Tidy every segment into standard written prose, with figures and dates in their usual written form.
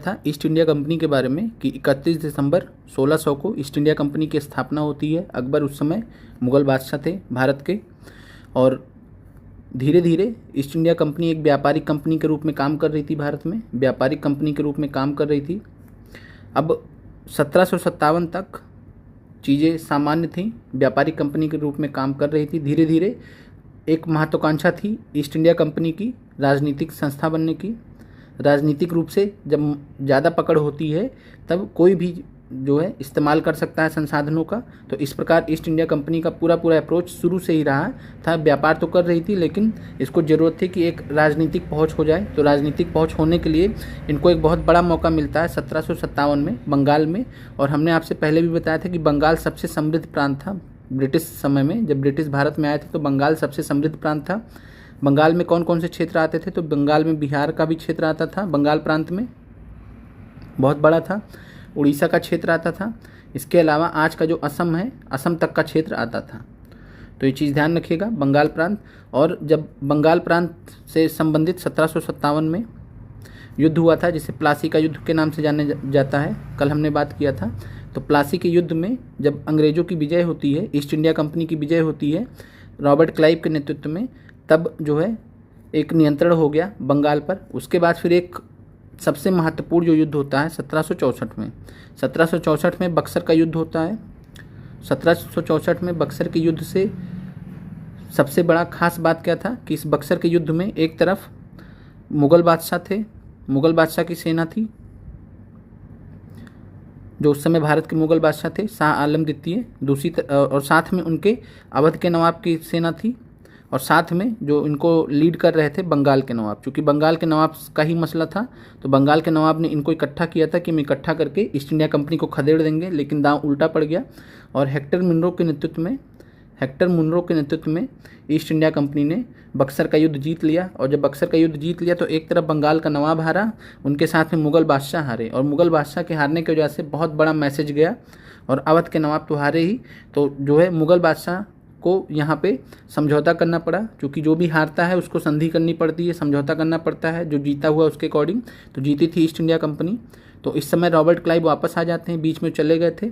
था east India company के बारे में कि 31 दिसंबर 1600 को ईस्ट इंडिया कंपनी की स्थापना होती है। अकबर उस समय मुग़ल बादशाह थे भारत के, और धीरे धीरे ईस्ट इंडिया कंपनी एक व्यापारिक कंपनी के रूप में काम कर रही थी, भारत में व्यापारिक कंपनी के रूप में काम कर रही थी। अब 1757 तक चीज़ें सामान्य थीं, व्यापारिक कंपनी के रूप में काम कर रही थी। धीरे धीरे एक महत्वाकांक्षा थी ईस्ट इंडिया कंपनी की राजनीतिक संस्था बनने की। राजनीतिक रूप से जब ज़्यादा पकड़ होती है तब कोई भी जो है इस्तेमाल कर सकता है संसाधनों का। तो इस प्रकार ईस्ट इंडिया कंपनी का पूरा अप्रोच शुरू से ही रहा था। व्यापार तो कर रही थी, लेकिन इसको ज़रूरत थी कि एक राजनीतिक पहुंच हो जाए। तो राजनीतिक पहुंच होने के लिए इनको एक बहुत बड़ा मौका मिलता है 1757 में बंगाल में। और हमने आपसे पहले भी बताया था कि बंगाल सबसे समृद्ध प्रांत था ब्रिटिश समय में। जब ब्रिटिश भारत में आए थे तो बंगाल सबसे समृद्ध प्रांत था। बंगाल में कौन कौन से क्षेत्र आते थे? तो बंगाल में बिहार का भी क्षेत्र आता था, बंगाल प्रांत में बहुत बड़ा था। उड़ीसा का क्षेत्र आता था। इसके अलावा आज का जो असम है, असम तक का क्षेत्र आता था। तो ये चीज़ ध्यान रखिएगा, बंगाल प्रांत। और जब बंगाल प्रांत से संबंधित 1757 में युद्ध हुआ था, जिसे प्लासी का युद्ध के नाम से जाने जाता है, कल हमने बात किया था। तो प्लासी के युद्ध में जब अंग्रेज़ों की विजय होती है, ईस्ट इंडिया कंपनी की विजय होती है रॉबर्ट क्लाइव के नेतृत्व में, तब जो है एक नियंत्रण हो गया बंगाल पर। उसके बाद फिर एक सबसे महत्वपूर्ण जो युद्ध होता है 1764 में, 1764 में बक्सर का युद्ध होता है। 1764 में बक्सर के युद्ध से सबसे बड़ा खास बात क्या था कि इस बक्सर के युद्ध में एक तरफ मुग़ल बादशाह थे, मुग़ल बादशाह की सेना थी, जो उस समय भारत के मुग़ल बादशाह थे शाह आलम द्वितीय, और साथ में उनके अवध के नवाब की सेना थी, और साथ में जो इनको लीड कर रहे थे बंगाल के नवाब। क्योंकि बंगाल के नवाब का ही मसला था, तो बंगाल के नवाब ने इनको इकट्ठा किया था कि हम इकट्ठा करके ईस्ट इंडिया कंपनी को खदेड़ देंगे। लेकिन दांव उल्टा पड़ गया और हेक्टर मुनरो के नेतृत्व में ईस्ट इंडिया कंपनी ने बक्सर का युद्ध जीत लिया। और जब बक्सर का युद्ध जीत लिया तो एक तरफ बंगाल का नवाब हारा, उनके साथ में मुग़ल बादशाह हारे, और मुग़ल बादशाह के हारने की वजह से बहुत बड़ा मैसेज गया। और अवध के नवाब तो हारे ही, तो जो है मुग़ल बादशाह को यहाँ पे समझौता करना पड़ा। क्योंकि जो भी हारता है उसको संधि करनी पड़ती है, समझौता करना पड़ता है जो जीता हुआ उसके अकॉर्डिंग। तो जीती थी ईस्ट इंडिया कंपनी। तो इस समय रॉबर्ट क्लाइव वापस आ जाते हैं, बीच में चले गए थे।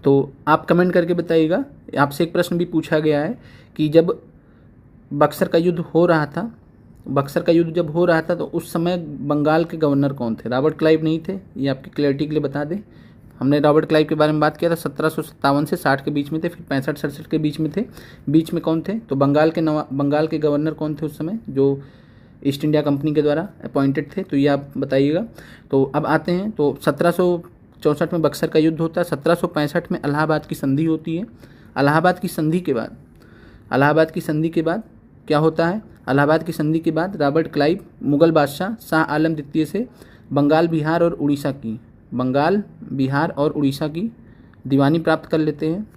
तो आप कमेंट करके बताइएगा। आपसे एक प्रश्न भी पूछा गया है कि जब बक्सर का युद्ध हो रहा था, तो उस समय बंगाल के गवर्नर कौन थे? रॉबर्ट क्लाइव नहीं थे। ये आपकी क्लैरिटी के लिए बता दें। हमने रॉबर्ट क्लाइव के बारे में बात किया था, 1757 से 60 के बीच में थे, फिर 65-67 के बीच में थे। बीच में कौन थे? तो बंगाल के गवर्नर कौन थे उस समय, जो ईस्ट इंडिया कंपनी के द्वारा अपॉइंटेड थे? तो ये आप बताइएगा। तो अब आते हैं, तो 1764 में बक्सर का युद्ध होता है। 1765 में इलाहाबाद की संधि होती है। इलाहाबाद की संधि के बाद क्या होता है? इलाहाबाद की संधि के बाद रॉबर्ट क्लाइव मुग़ल बादशाह शाह आलम द्वितीय से बंगाल, बिहार और उड़ीसा की दीवानी प्राप्त कर लेते हैं।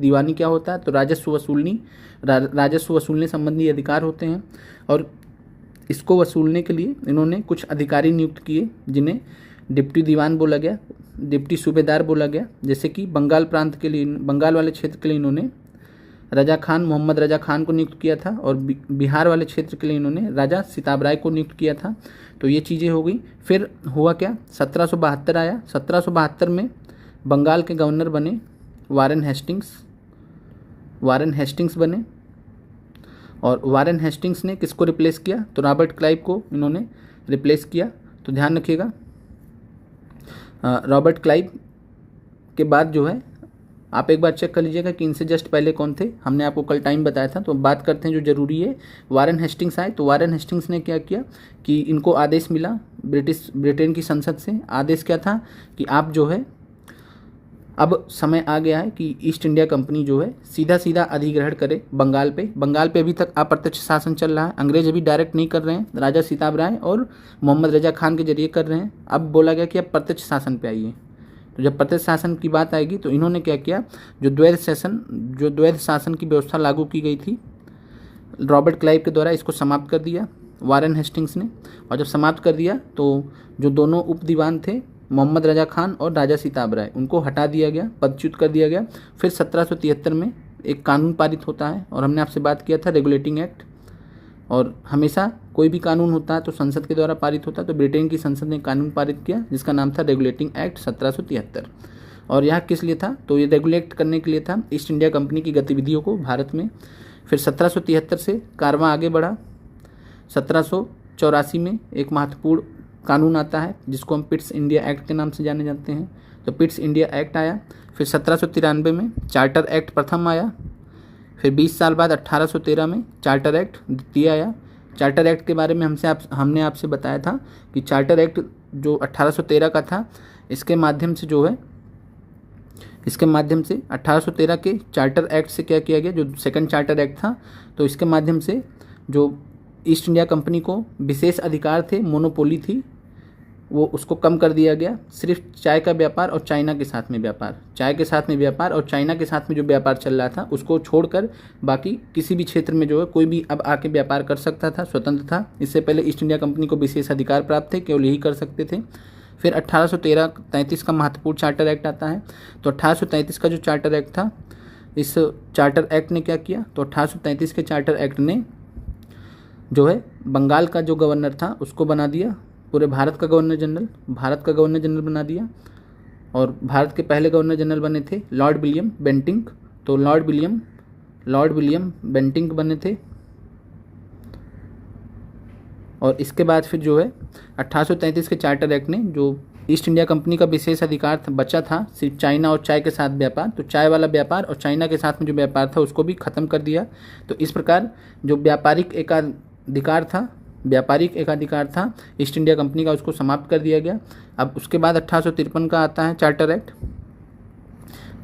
दीवानी क्या होता है? तो राजस्व वसूलने संबंधी अधिकार होते हैं। और इसको वसूलने के लिए इन्होंने कुछ अधिकारी नियुक्त किए, जिन्हें डिप्टी दीवान बोला गया, डिप्टी सूबेदार बोला गया। जैसे कि बंगाल प्रांत के लिए, बंगाल वाले क्षेत्र के लिए इन्होंने मोहम्मद रजा खान को नियुक्त किया था, और बिहार वाले क्षेत्र के लिए इन्होंने राजा सिताब राय को नियुक्त किया था। तो ये चीज़ें हो गई। फिर हुआ क्या? 1772 आया। 1772 में बंगाल के गवर्नर बने वारेन हेस्टिंग्स बने। और वारेन हेस्टिंग्स ने किसको रिप्लेस किया? तो रॉबर्ट क्लाइव को इन्होंने रिप्लेस किया। तो ध्यान रखिएगा, रॉबर्ट क्लाइव के बाद जो है आप एक बार चेक कर लीजिएगा कि इनसे जस्ट पहले कौन थे। हमने आपको कल टाइम बताया था। तो बात करते हैं जो ज़रूरी है। वारेन हेस्टिंग्स आए। तो वारेन हेस्टिंग्स ने क्या किया कि इनको आदेश मिला ब्रिटेन की संसद से। आदेश क्या था कि आप जो है, अब समय आ गया है कि ईस्ट इंडिया कंपनी जो है सीधा अधिग्रहण करे बंगाल पे। अभी तक अप्रत्यक्ष शासन चल रहा है। अंग्रेज अभी डायरेक्ट नहीं कर रहे हैं, राजा सिताब राय और मोहम्मद रजा खान के जरिए कर रहे हैं। अब बोला गया कि अब प्रत्यक्ष शासन पे आइए। तो जब प्रत्यक्ष शासन की बात आएगी तो इन्होंने क्या किया, जो द्वैध शासन की व्यवस्था लागू की गई थी रॉबर्ट क्लाइव के द्वारा, इसको समाप्त कर दिया वारेन हेस्टिंग्स ने। और जब समाप्त कर दिया तो जो दोनों उप दीवान थे मोहम्मद रजा खान और राजा सिताब राय, उनको हटा दिया गया, पदच्युत कर दिया गया। फिर 1773 में एक कानून पारित होता है, और हमने आपसे बात किया था रेगुलेटिंग एक्ट। और हमेशा कोई भी कानून होता है तो संसद के द्वारा पारित होता है। तो ब्रिटेन की संसद ने कानून पारित किया जिसका नाम था रेगुलेटिंग एक्ट 1773। और यह किस लिए था? तो ये रेगुलेट करने के लिए था ईस्ट इंडिया कंपनी की गतिविधियों को भारत में। फिर 1773 से कारवां आगे बढ़ा। 1784 में एक महत्वपूर्ण कानून आता है जिसको हम पिट्स इंडिया एक्ट के नाम से जाने जाते हैं। तो पिट्स इंडिया एक्ट आया। फिर 1793 में चार्टर एक्ट प्रथम आया। फिर 20 साल बाद 1813 में चार्टर एक्ट द्वितीय आया। चार्टर एक्ट के बारे में हमने आपसे बताया था कि चार्टर एक्ट जो 1813 का था, इसके माध्यम से 1813 के चार्टर एक्ट से क्या किया गया, जो सेकंड चार्टर एक्ट था, तो इसके माध्यम से जो ईस्ट इंडिया कंपनी को विशेष अधिकार थे, मोनोपोली थी, वो उसको कम कर दिया गया। सिर्फ चाय का व्यापार और चाइना के साथ में व्यापार, चाय के साथ में व्यापार और चाइना के साथ में जो व्यापार चल रहा था उसको छोड़कर बाकी किसी भी क्षेत्र में जो है कोई भी अब आके व्यापार कर सकता था, स्वतंत्र था। इससे पहले ईस्ट इंडिया कंपनी को विशेष अधिकार प्राप्त थे, केवल यही कर सकते थे। फिर 1833 का महत्वपूर्ण चार्टर एक्ट आता है। तो 1833 का जो चार्टर एक्ट था, इस चार्टर एक्ट ने क्या किया, तो 1833 के चार्टर एक्ट ने जो है बंगाल का जो गवर्नर था उसको बना दिया पूरे भारत का गवर्नर जनरल बना दिया। और भारत के पहले गवर्नर जनरल बने थे लॉर्ड विलियम बेंटिंक। तो लॉर्ड विलियम बेंटिंक बने थे। और इसके बाद फिर जो है 1833 के चार्टर एक्ट ने जो ईस्ट इंडिया कंपनी का विशेष अधिकार बचा था सिर्फ चाइना और चाय के साथ व्यापार, तो चाय वाला व्यापार और चाइना के साथ में जो व्यापार था उसको भी ख़त्म कर दिया। तो इस प्रकार जो व्यापारिक एकाधिकार था ईस्ट इंडिया कंपनी का, उसको समाप्त कर दिया गया। अब उसके बाद 1853 का आता है चार्टर एक्ट।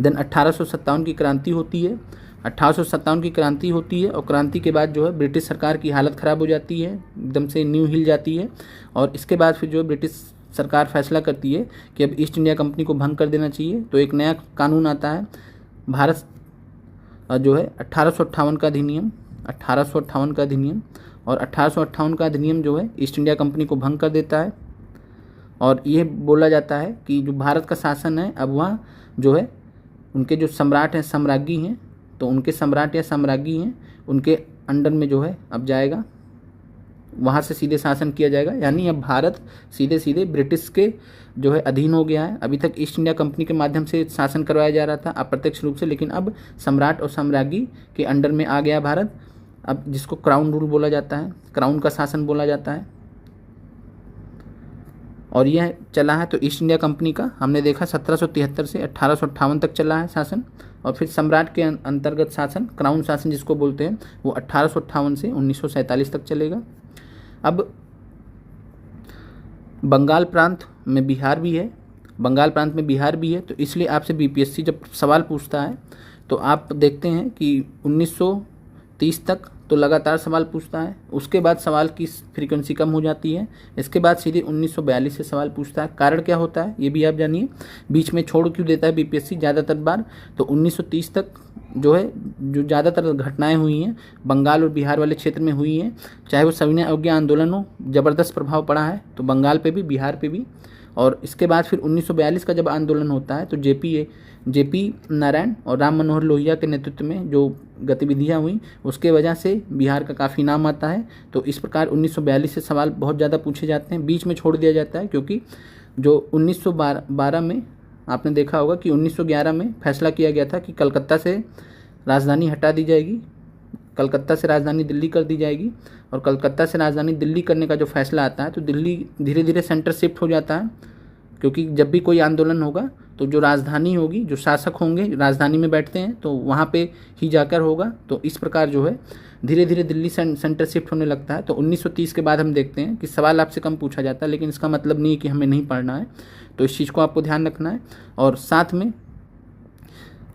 देन 1857 की क्रांति होती है। 1857 की क्रांति होती है और क्रांति के बाद जो है ब्रिटिश सरकार की हालत ख़राब हो जाती है, एकदम से न्यू हिल जाती है। और इसके बाद फिर जो है ब्रिटिश सरकार फैसला करती है कि अब ईस्ट इंडिया कंपनी को भंग कर देना चाहिए। तो एक नया कानून आता है, भारत जो है 1858 का अधिनियम, 1858 का अधिनियम। और 1858 का अधिनियम जो है ईस्ट इंडिया कंपनी को भंग कर देता है। और ये बोला जाता है कि जो भारत का शासन है अब वहाँ जो है उनके जो सम्राट हैं, सम्राज्ञी हैं, तो उनके सम्राट या सम्राज्ञी हैं, उनके अंडर में जो है अब जाएगा, वहाँ से सीधे शासन किया जाएगा। यानी अब भारत सीधे सीधे ब्रिटिश के जो है अधीन हो गया है। अभी तक ईस्ट इंडिया कंपनी के माध्यम से शासन करवाया जा रहा था अप्रत्यक्ष रूप से, लेकिन अब सम्राट और सम्राज्ञी के अंडर में आ गया भारत, अब जिसको क्राउन रूल बोला जाता है, क्राउन का शासन बोला जाता है। और यह चला है तो ईस्ट इंडिया कंपनी का हमने देखा 1773 से 1858 तक चला है शासन। और फिर सम्राट के अंतर्गत शासन, क्राउन शासन जिसको बोलते हैं, वो 1858 से 1947 तक चलेगा। अब बंगाल प्रांत में बिहार भी है, तो इसलिए आपसे बीपीएससी जब सवाल पूछता है तो आप देखते हैं कि 1930 तक तो लगातार सवाल पूछता है, उसके बाद सवाल की फ्रीक्वेंसी कम हो जाती है, इसके बाद सीधे 1942 से सवाल पूछता है। कारण क्या होता है ये भी आप जानिए, बीच में छोड़ क्यों देता है बीपीएससी ज़्यादातर बार। तो 1930 तक जो है जो ज़्यादातर घटनाएं हुई हैं बंगाल और बिहार वाले क्षेत्र में हुई हैं, चाहे वो सविनय अवज्ञा आंदोलन हो, ज़बरदस्त प्रभाव पड़ा है तो बंगाल पे भी, बिहार पे भी। और इसके बाद फिर 1942 का जब आंदोलन होता है तो जेपी नारायण और राम मनोहर लोहिया के नेतृत्व में जो गतिविधियां हुई उसके वजह से बिहार का काफ़ी नाम आता है। तो इस प्रकार 1942 से सवाल बहुत ज़्यादा पूछे जाते हैं, बीच में छोड़ दिया जाता है, क्योंकि जो 1912 में आपने देखा होगा कि 1911 में फैसला किया गया था कि कलकत्ता से राजधानी हटा दी जाएगी, कलकत्ता से राजधानी दिल्ली कर दी जाएगी। और कलकत्ता से राजधानी दिल्ली करने का जो फैसला आता है तो दिल्ली धीरे धीरे सेंटर शिफ्ट हो जाता है, क्योंकि जब भी कोई आंदोलन होगा तो जो राजधानी होगी, जो शासक होंगे राजधानी में बैठते हैं तो वहाँ पे ही जाकर होगा। तो इस प्रकार जो है धीरे धीरे दिल्ली सेंटर शिफ्ट होने लगता है। तो 1930 के बाद हम देखते हैं कि सवाल आपसे कम पूछा जाता है, लेकिन इसका मतलब नहीं है कि हमें नहीं पढ़ना है, तो इस चीज़ को आपको ध्यान रखना है। और साथ में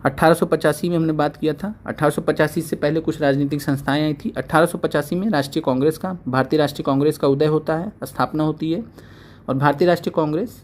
1885 में हमने बात किया था, 1885 से पहले कुछ राजनीतिक संस्थाएं आई थी। 1885 में राष्ट्रीय कांग्रेस का, भारतीय राष्ट्रीय कांग्रेस का उदय होता है, स्थापना होती है। और भारतीय राष्ट्रीय कांग्रेस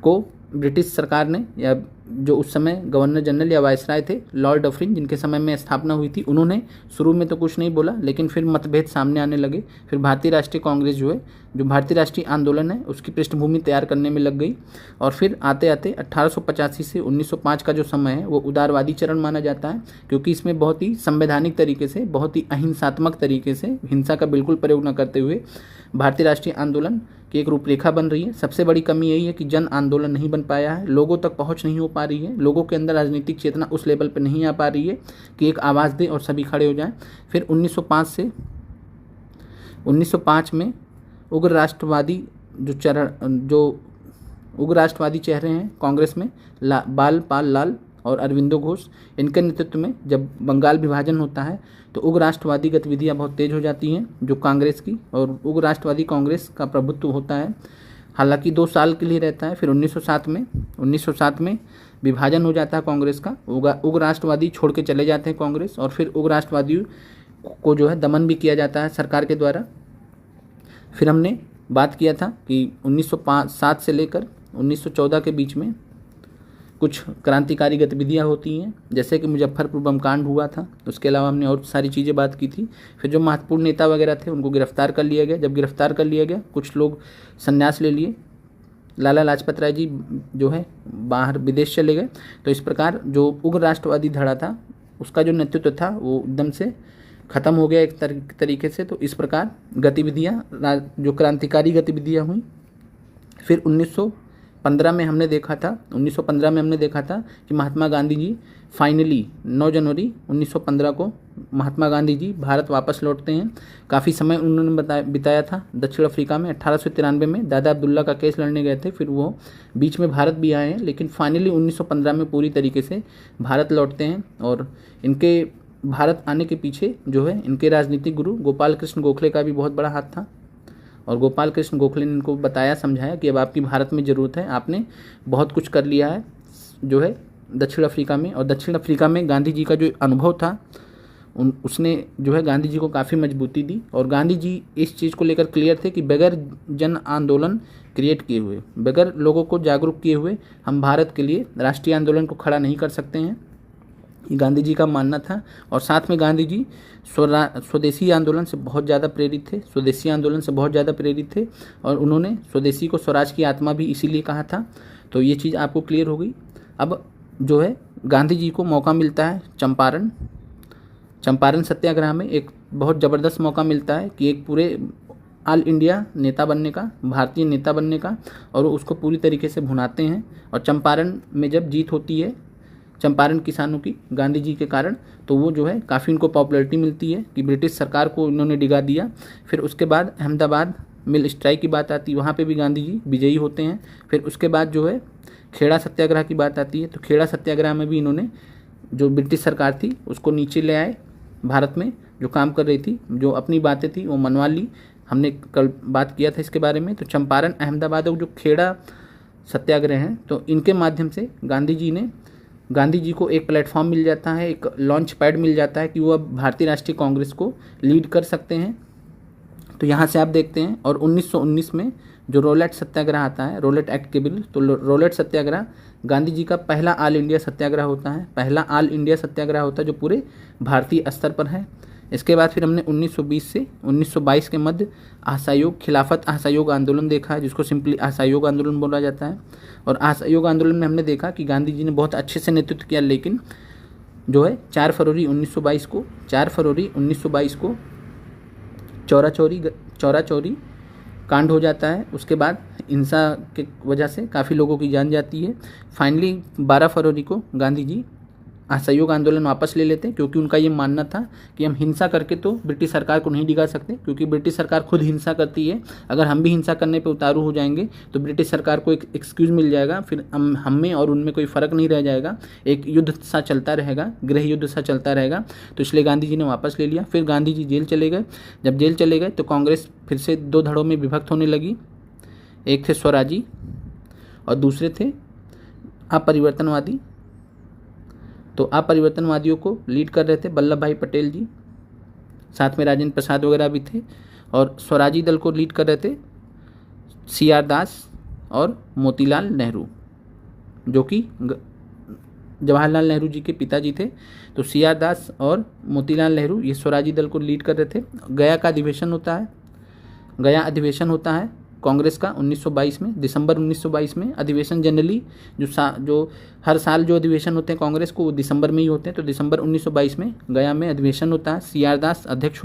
को ब्रिटिश सरकार ने, या जो उस समय गवर्नर जनरल या वायसराय थे लॉर्ड डफरिन, जिनके समय में स्थापना हुई थी, उन्होंने शुरू में तो कुछ नहीं बोला, लेकिन फिर मतभेद सामने आने लगे। फिर भारतीय राष्ट्रीय कांग्रेस जो है जो भारतीय राष्ट्रीय आंदोलन है उसकी पृष्ठभूमि तैयार करने में लग गई। और फिर आते आते 1885 से 1905 का जो समय है वो उदारवादी चरण माना जाता है, क्योंकि इसमें बहुत ही संवैधानिक तरीके से, बहुत ही अहिंसात्मक तरीके से, हिंसा का बिल्कुल प्रयोग न करते हुए भारतीय राष्ट्रीय आंदोलन की एक रूपरेखा बन रही है। सबसे बड़ी कमी यही है कि जन आंदोलन नहीं बन पाया है, लोगों तक पहुंच नहीं हो पा रही है, लोगों के अंदर राजनीतिक चेतना उस लेवल पर नहीं आ पा रही है कि एक आवाज़ दे और सभी खड़े हो जाएं। फिर 1905 में उग्र राष्ट्रवादी चेहरे हैं कांग्रेस में, बाल पाल लाल और अरविंदो घोष, इनके नेतृत्व में जब बंगाल विभाजन होता है तो उग्र राष्ट्रवादी गतिविधियां बहुत तेज हो जाती हैं जो कांग्रेस की, और उग्र राष्ट्रवादी कांग्रेस का प्रभुत्व होता है। हालांकि 2 साल के लिए रहता है। फिर 1907 में विभाजन हो जाता है कांग्रेस का, उग्र राष्ट्रवादी छोड़ के चले जाते हैं कांग्रेस, और फिर उग्र राष्ट्रवादियों को जो है दमन भी किया जाता है सरकार के द्वारा। फिर हमने बात किया था कि 1907 से लेकर 1914 के बीच में कुछ क्रांतिकारी गतिविधियां होती हैं, जैसे कि मुजफ्फरपुर बम कांड हुआ था। उसके अलावा हमने और सारी चीज़ें बात की थी। फिर जो महत्वपूर्ण नेता वगैरह थे उनको गिरफ्तार कर लिया गया। जब गिरफ्तार कर लिया गया, कुछ लोग संन्यास ले लिए, लाला लाजपत राय जी जो है बाहर विदेश चले गए। तो इस प्रकार जो उग्र राष्ट्रवादी धड़ा था उसका जो नेतृत्व था वो एकदम से ख़त्म हो गया एक तरीके से। तो इस प्रकार गतिविधियाँ, जो क्रांतिकारी गतिविधियाँ हुई। फिर 1915 में हमने देखा था कि महात्मा गांधी जी फाइनली 9 जनवरी 1915 को महात्मा गांधी जी भारत वापस लौटते हैं। काफ़ी समय उन्होंने बिताया था दक्षिण अफ्रीका में। 1893 में दादा अब्दुल्ला का केस लड़ने गए थे, फिर वो बीच में भारत भी आए हैं, लेकिन फाइनली 1915 में पूरी तरीके से भारत लौटते हैं। और इनके भारत आने के पीछे जो है इनके राजनीतिक गुरु गोपाल कृष्ण गोखले का भी बहुत बड़ा हाथ था, और गोपाल कृष्ण गोखले ने इनको बताया, समझाया कि अब आपकी भारत में ज़रूरत है, आपने बहुत कुछ कर लिया है जो है दक्षिण अफ्रीका में। और दक्षिण अफ्रीका में गांधी जी का जो अनुभव था उसने जो है गांधी जी को काफ़ी मजबूती दी। और गांधी जी इस चीज़ को लेकर क्लियर थे कि बगैर जन आंदोलन क्रिएट किए हुए, बगैर लोगों को जागरूक किए हुए हम भारत के लिए राष्ट्रीय आंदोलन को खड़ा नहीं कर सकते हैं, ये गांधी जी का मानना था। और साथ में गांधी जी स्वदेशी आंदोलन से बहुत ज़्यादा प्रेरित थे, और उन्होंने स्वदेशी को स्वराज की आत्मा भी इसीलिए कहा था। तो ये चीज़ आपको क्लियर हो गई। अब जो है गांधी जी को मौका मिलता है चंपारण सत्याग्रह में, एक बहुत ज़बरदस्त मौका मिलता है कि एक पूरे ऑल इंडिया नेता बनने का, भारतीय नेता बनने का, और उसको पूरी तरीके से भुनाते हैं। और चंपारण में जब जीत होती है चंपारण किसानों की गांधी जी के कारण, तो वो जो है काफ़ी उनको पॉपुलैरिटी मिलती है कि ब्रिटिश सरकार को इन्होंने डिगा दिया। फिर उसके बाद अहमदाबाद मिल स्ट्राइक की बात आती है, वहाँ पे भी गांधी जी विजयी होते हैं। फिर उसके बाद जो है खेड़ा सत्याग्रह की बात आती है, तो खेड़ा सत्याग्रह में भी इन्होंने जो ब्रिटिश सरकार थी उसको नीचे ले आए, भारत में जो काम कर रही थी, जो अपनी बातें थी वो मनवा ली। हमने कल बात किया था इसके बारे में। तो चंपारण, अहमदाबाद और जो खेड़ा सत्याग्रह हैं, तो इनके माध्यम से गांधी जी को एक प्लेटफॉर्म मिल जाता है, एक लॉन्च पैड मिल जाता है कि वो अब भारतीय राष्ट्रीय कांग्रेस को लीड कर सकते हैं। तो यहाँ से आप देखते हैं। और 1919 में जो रोलेट सत्याग्रह आता है, रोलेट एक्ट के बिल, तो रोलेट सत्याग्रह गांधी जी का पहला ऑल इंडिया सत्याग्रह होता है, जो पूरे भारतीय स्तर पर है। इसके बाद फिर हमने 1920 से 1922 के मध्य खिलाफत असहयोग आंदोलन देखा है, जिसको सिंपली असहयोग आंदोलन बोला जाता है। और असहयोग आंदोलन में हमने देखा कि गांधी जी ने बहुत अच्छे से नेतृत्व किया, लेकिन जो है 4 फरवरी 1922 को चौरा चौरी कांड हो जाता है। उसके बाद हिंसा के वजह से काफ़ी लोगों की जान जाती है। फाइनली 12 फरवरी को गांधी जी असहयोग आंदोलन वापस ले लेते हैं, क्योंकि उनका ये मानना था कि हम हिंसा करके तो ब्रिटिश सरकार को नहीं डिगा सकते, क्योंकि ब्रिटिश सरकार खुद हिंसा करती है। अगर हम भी हिंसा करने पे उतारू हो जाएंगे तो ब्रिटिश सरकार को एक एक्सक्यूज़ मिल जाएगा, फिर हम में और उनमें कोई फ़र्क नहीं रह जाएगा, एक युद्ध सा चलता रहेगा, गृह युद्ध सा चलता रहेगा। तो इसलिए गांधी जी ने वापस ले लिया। फिर गांधी जी जेल चले गए। जब जेल चले गए तो कांग्रेस फिर से 2 धड़ों में विभक्त होने लगी। एक थे स्वराजी और दूसरे थे अपरिवर्तनवादी। तो अपरिवर्तनवादियों को लीड कर रहे थे वल्लभ भाई पटेल जी, साथ में राजेंद्र प्रसाद वगैरह भी थे। और स्वराजी दल को लीड कर रहे थे CR दास और मोतीलाल नेहरू, जो कि जवाहरलाल नेहरू जी के पिताजी थे। तो CR दास और मोतीलाल नेहरू ये स्वराजी दल को लीड कर रहे थे। गया का अधिवेशन होता है गया अधिवेशन होता है कांग्रेस का 1922 में, दिसंबर 1922 में। अधिवेशन जनरली जो हर साल जो अधिवेशन होते हैं कांग्रेस को वो दिसंबर में ही होते हैं, तो दिसंबर 1922 में गया में अधिवेशन होता है। सीआर दास अध्यक्ष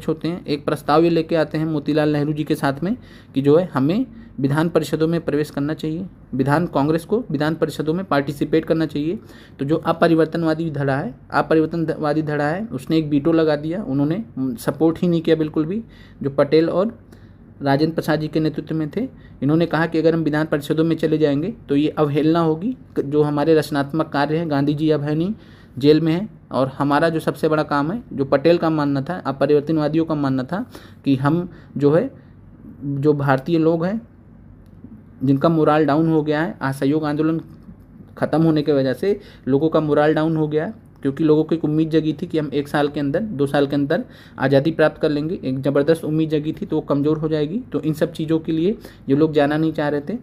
होते हैं। एक प्रस्ताव ये लेके आते हैं मोतीलाल नेहरू जी के साथ में कि जो है हमें विधान परिषदों में प्रवेश करना चाहिए, कांग्रेस को विधान परिषदों में पार्टिसिपेट करना चाहिए। तो जो अपरिवर्तनवादी धड़ा है उसने एक वीटो लगा दिया, उन्होंने सपोर्ट ही नहीं किया बिल्कुल भी। जो पटेल और राजेंद्र प्रसाद जी के नेतृत्व में थे, इन्होंने कहा कि अगर हम विधान परिषदों में चले जाएंगे तो ये अवहेलना होगी, जो हमारे रचनात्मक कार्य है। गांधी जी अब है नहीं, जेल में है, और हमारा जो सबसे बड़ा काम है, जो पटेल का मानना था, अपरिवर्तनवादियों का मानना था कि हम जो भारतीय लोग हैं जिनका मोराल डाउन हो गया है, असहयोग आंदोलन ख़त्म होने की वजह से लोगों का मोराल डाउन हो गया है, क्योंकि लोगों को एक उम्मीद जगी थी कि हम 1 साल के अंदर 2 साल के अंदर आज़ादी प्राप्त कर लेंगे, एक ज़बरदस्त उम्मीद जगी थी, तो वो कमज़ोर हो जाएगी। तो इन सब चीज़ों के लिए ये लोग जाना नहीं चाह रहे थे।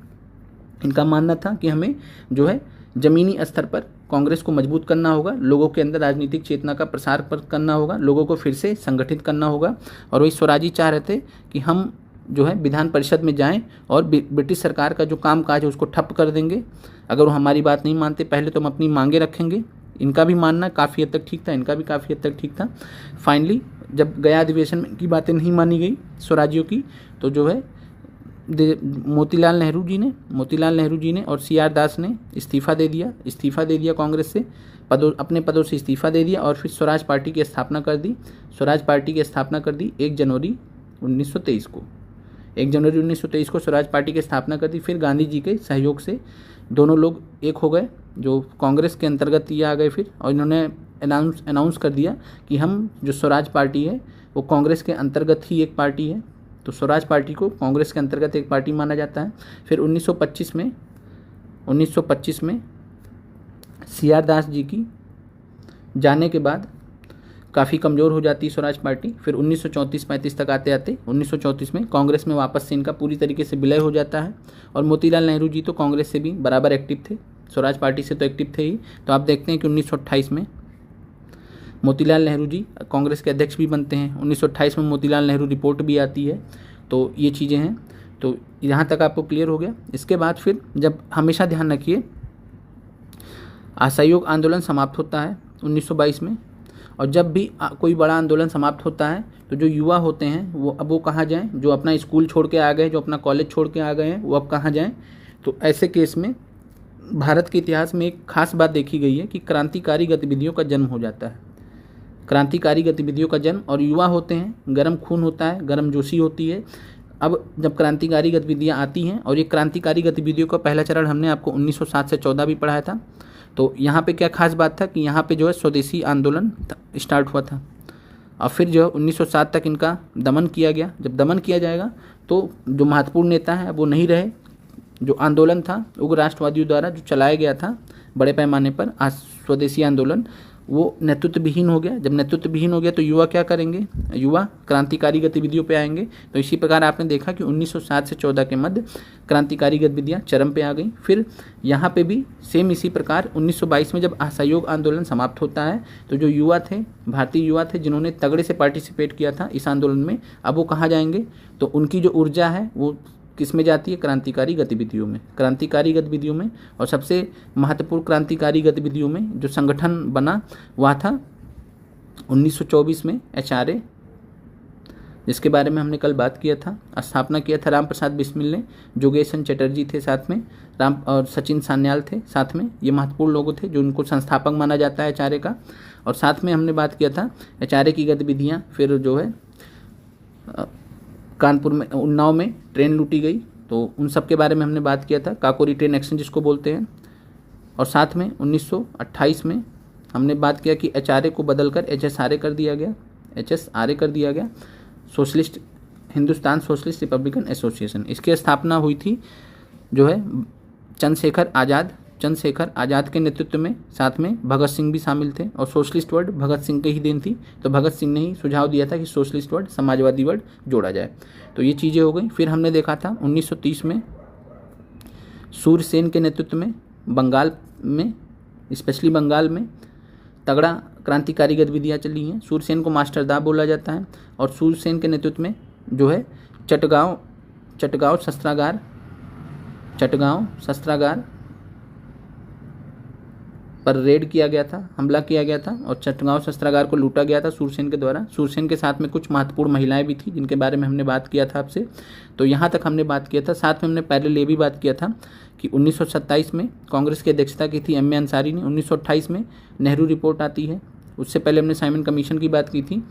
इनका मानना था कि हमें जो है ज़मीनी स्तर पर कांग्रेस को मजबूत करना होगा, लोगों के अंदर राजनीतिक चेतना का प्रसार करना होगा, लोगों को फिर से संगठित करना होगा। और वही स्वराजी चाह रहे थे कि हम जो है विधान परिषद में जाएं और ब्रिटिश सरकार का जो काम काज है उसको ठप कर देंगे। अगर वो हमारी बात नहीं मानते पहले तो हम अपनी मांगे रखेंगे। इनका भी मानना काफ़ी हद तक ठीक था, इनका भी काफ़ी हद तक ठीक था। फाइनली जब गया अधिवेशन की बातें नहीं मानी गई स्वराजियों की, तो जो है मोतीलाल नेहरू जी ने और सीआर दास ने इस्तीफ़ा दे दिया कांग्रेस से, अपने पदों से इस्तीफ़ा दे दिया और फिर स्वराज पार्टी की स्थापना कर दी। 1 जनवरी 1923 को 1 जनवरी 1923 को स्वराज पार्टी की स्थापना कर दी। फिर गांधी जी के सहयोग से दोनों लोग एक हो गए, जो कांग्रेस के अंतर्गत ये आ गए फिर, और इन्होंने अनाउंस कर दिया कि हम जो स्वराज पार्टी है वो कांग्रेस के अंतर्गत ही एक पार्टी है। तो स्वराज पार्टी को कांग्रेस के अंतर्गत एक पार्टी माना जाता है। फिर 1925 में सीआर दास जी की जाने के बाद काफ़ी कमज़ोर हो जाती है स्वराज पार्टी। फिर 1934-35 तक आते 1934 में कांग्रेस में वापस से इनका पूरी तरीके से विलय हो जाता है। और मोतीलाल नेहरू जी तो कांग्रेस से भी बराबर एक्टिव थे, स्वराज पार्टी से तो एक्टिव थे ही। तो आप देखते हैं कि 1928 में मोतीलाल नेहरू जी कांग्रेस के अध्यक्ष भी बनते हैं। 1928 में मोतीलाल नेहरू रिपोर्ट भी आती है। तो ये चीज़ें हैं, तो यहाँ तक आपको क्लियर हो गया। इसके बाद फिर जब हमेशा ध्यान रखिए असहयोग आंदोलन समाप्त होता है 1922 में, और जब भी कोई बड़ा आंदोलन समाप्त होता है तो जो युवा होते हैं वो कहाँ जाएं, जो अपना स्कूल छोड़ के आ गए, जो अपना कॉलेज छोड़ के आ गए हैं, वो अब कहाँ जाएं। तो ऐसे केस में भारत के इतिहास में एक खास बात देखी गई है कि क्रांतिकारी गतिविधियों का जन्म हो जाता है, और युवा होते हैं, गर्म खून होता है, गर्म जोशी होती है। अब जब क्रांतिकारी गतिविधियाँ आती हैं, और ये क्रांतिकारी गतिविधियों का पहला चरण हमने आपको 1907 से 14 भी पढ़ाया था। तो यहाँ पे क्या खास बात था कि यहाँ पे जो है स्वदेशी आंदोलन स्टार्ट हुआ था, और फिर जो है 1907 तक इनका दमन किया गया। जब दमन किया जाएगा तो जो महत्वपूर्ण नेता हैं वो नहीं रहे। जो आंदोलन था उग्र राष्ट्रवादियों द्वारा जो चलाया गया था बड़े पैमाने पर स्वदेशी आंदोलन, वो नेतृत्व विहीन हो गया। जब नेतृत्व विहीन हो गया तो युवा क्या करेंगे, युवा क्रांतिकारी गतिविधियों पे आएंगे। तो इसी प्रकार आपने देखा कि 1907 से 14 के मध्य क्रांतिकारी गतिविधियां चरम पे आ गई। फिर यहाँ पे भी सेम इसी प्रकार 1922 में जब असहयोग आंदोलन समाप्त होता है तो जो युवा थे, भारतीय युवा थे, जिन्होंने तगड़े से पार्टिसिपेट किया था इस आंदोलन में, अब वो कहाँ जाएंगे, तो उनकी जो ऊर्जा है वो किस में जाती है, क्रांतिकारी गतिविधियों में। और सबसे महत्वपूर्ण क्रांतिकारी गतिविधियों में जो संगठन बना वह था 1924 में HRA, जिसके बारे में हमने कल बात किया था। स्थापना किया था राम प्रसाद बिस्मिल ने, जोगेशन चटर्जी थे साथ में, राम और सचिन सान्याल थे साथ में। ये महत्वपूर्ण लोग थे जो उनको संस्थापक माना जाता है HRA का। और साथ में हमने बात किया था HRA की गतिविधियाँ, फिर जो है कानपुर में, उन्नाव में ट्रेन लूटी गई, तो उन सब के बारे में हमने बात किया था, काकोरी ट्रेन एक्शन जिसको बोलते हैं। और साथ में 1928 में हमने बात किया कि HRA को बदलकर HSRA कर दिया गया, हिंदुस्तान सोशलिस्ट रिपब्लिकन एसोसिएशन। इसकी स्थापना हुई थी जो है चंद्रशेखर आज़ाद के नेतृत्व में, साथ में भगत सिंह भी शामिल थे। और सोशलिस्ट वर्ड भगत सिंह के ही देन थी, तो भगत सिंह ने ही सुझाव दिया था कि सोशलिस्ट वर्ड, समाजवादी वर्ड जोड़ा जाए। तो ये चीज़ें हो गई। फिर हमने देखा था 1930 में सूर्य सेन के नेतृत्व में बंगाल में, स्पेशली बंगाल में तगड़ा क्रांतिकारी गतिविधियाँ चली हैं। सूरसेन को मास्टरदा बोला जाता है और सूरसेन के नेतृत्व में जो है चटगांव शस्त्रागार पर रेड किया गया था, हमला किया गया था और चटगांव शस्त्रागार को लूटा गया था सूरसेन के द्वारा। सूरसेन के साथ में कुछ महत्वपूर्ण महिलाएं भी थी जिनके बारे में हमने बात किया था आपसे। तो यहाँ तक हमने बात किया था। साथ में हमने पहले ये भी बात किया था कि 1927 में कांग्रेस की अध्यक्षता की थी एम ए अंसारी ने। 1928 में नेहरू रिपोर्ट आती है। उससे पहले हमने साइमन कमीशन की बात की थी।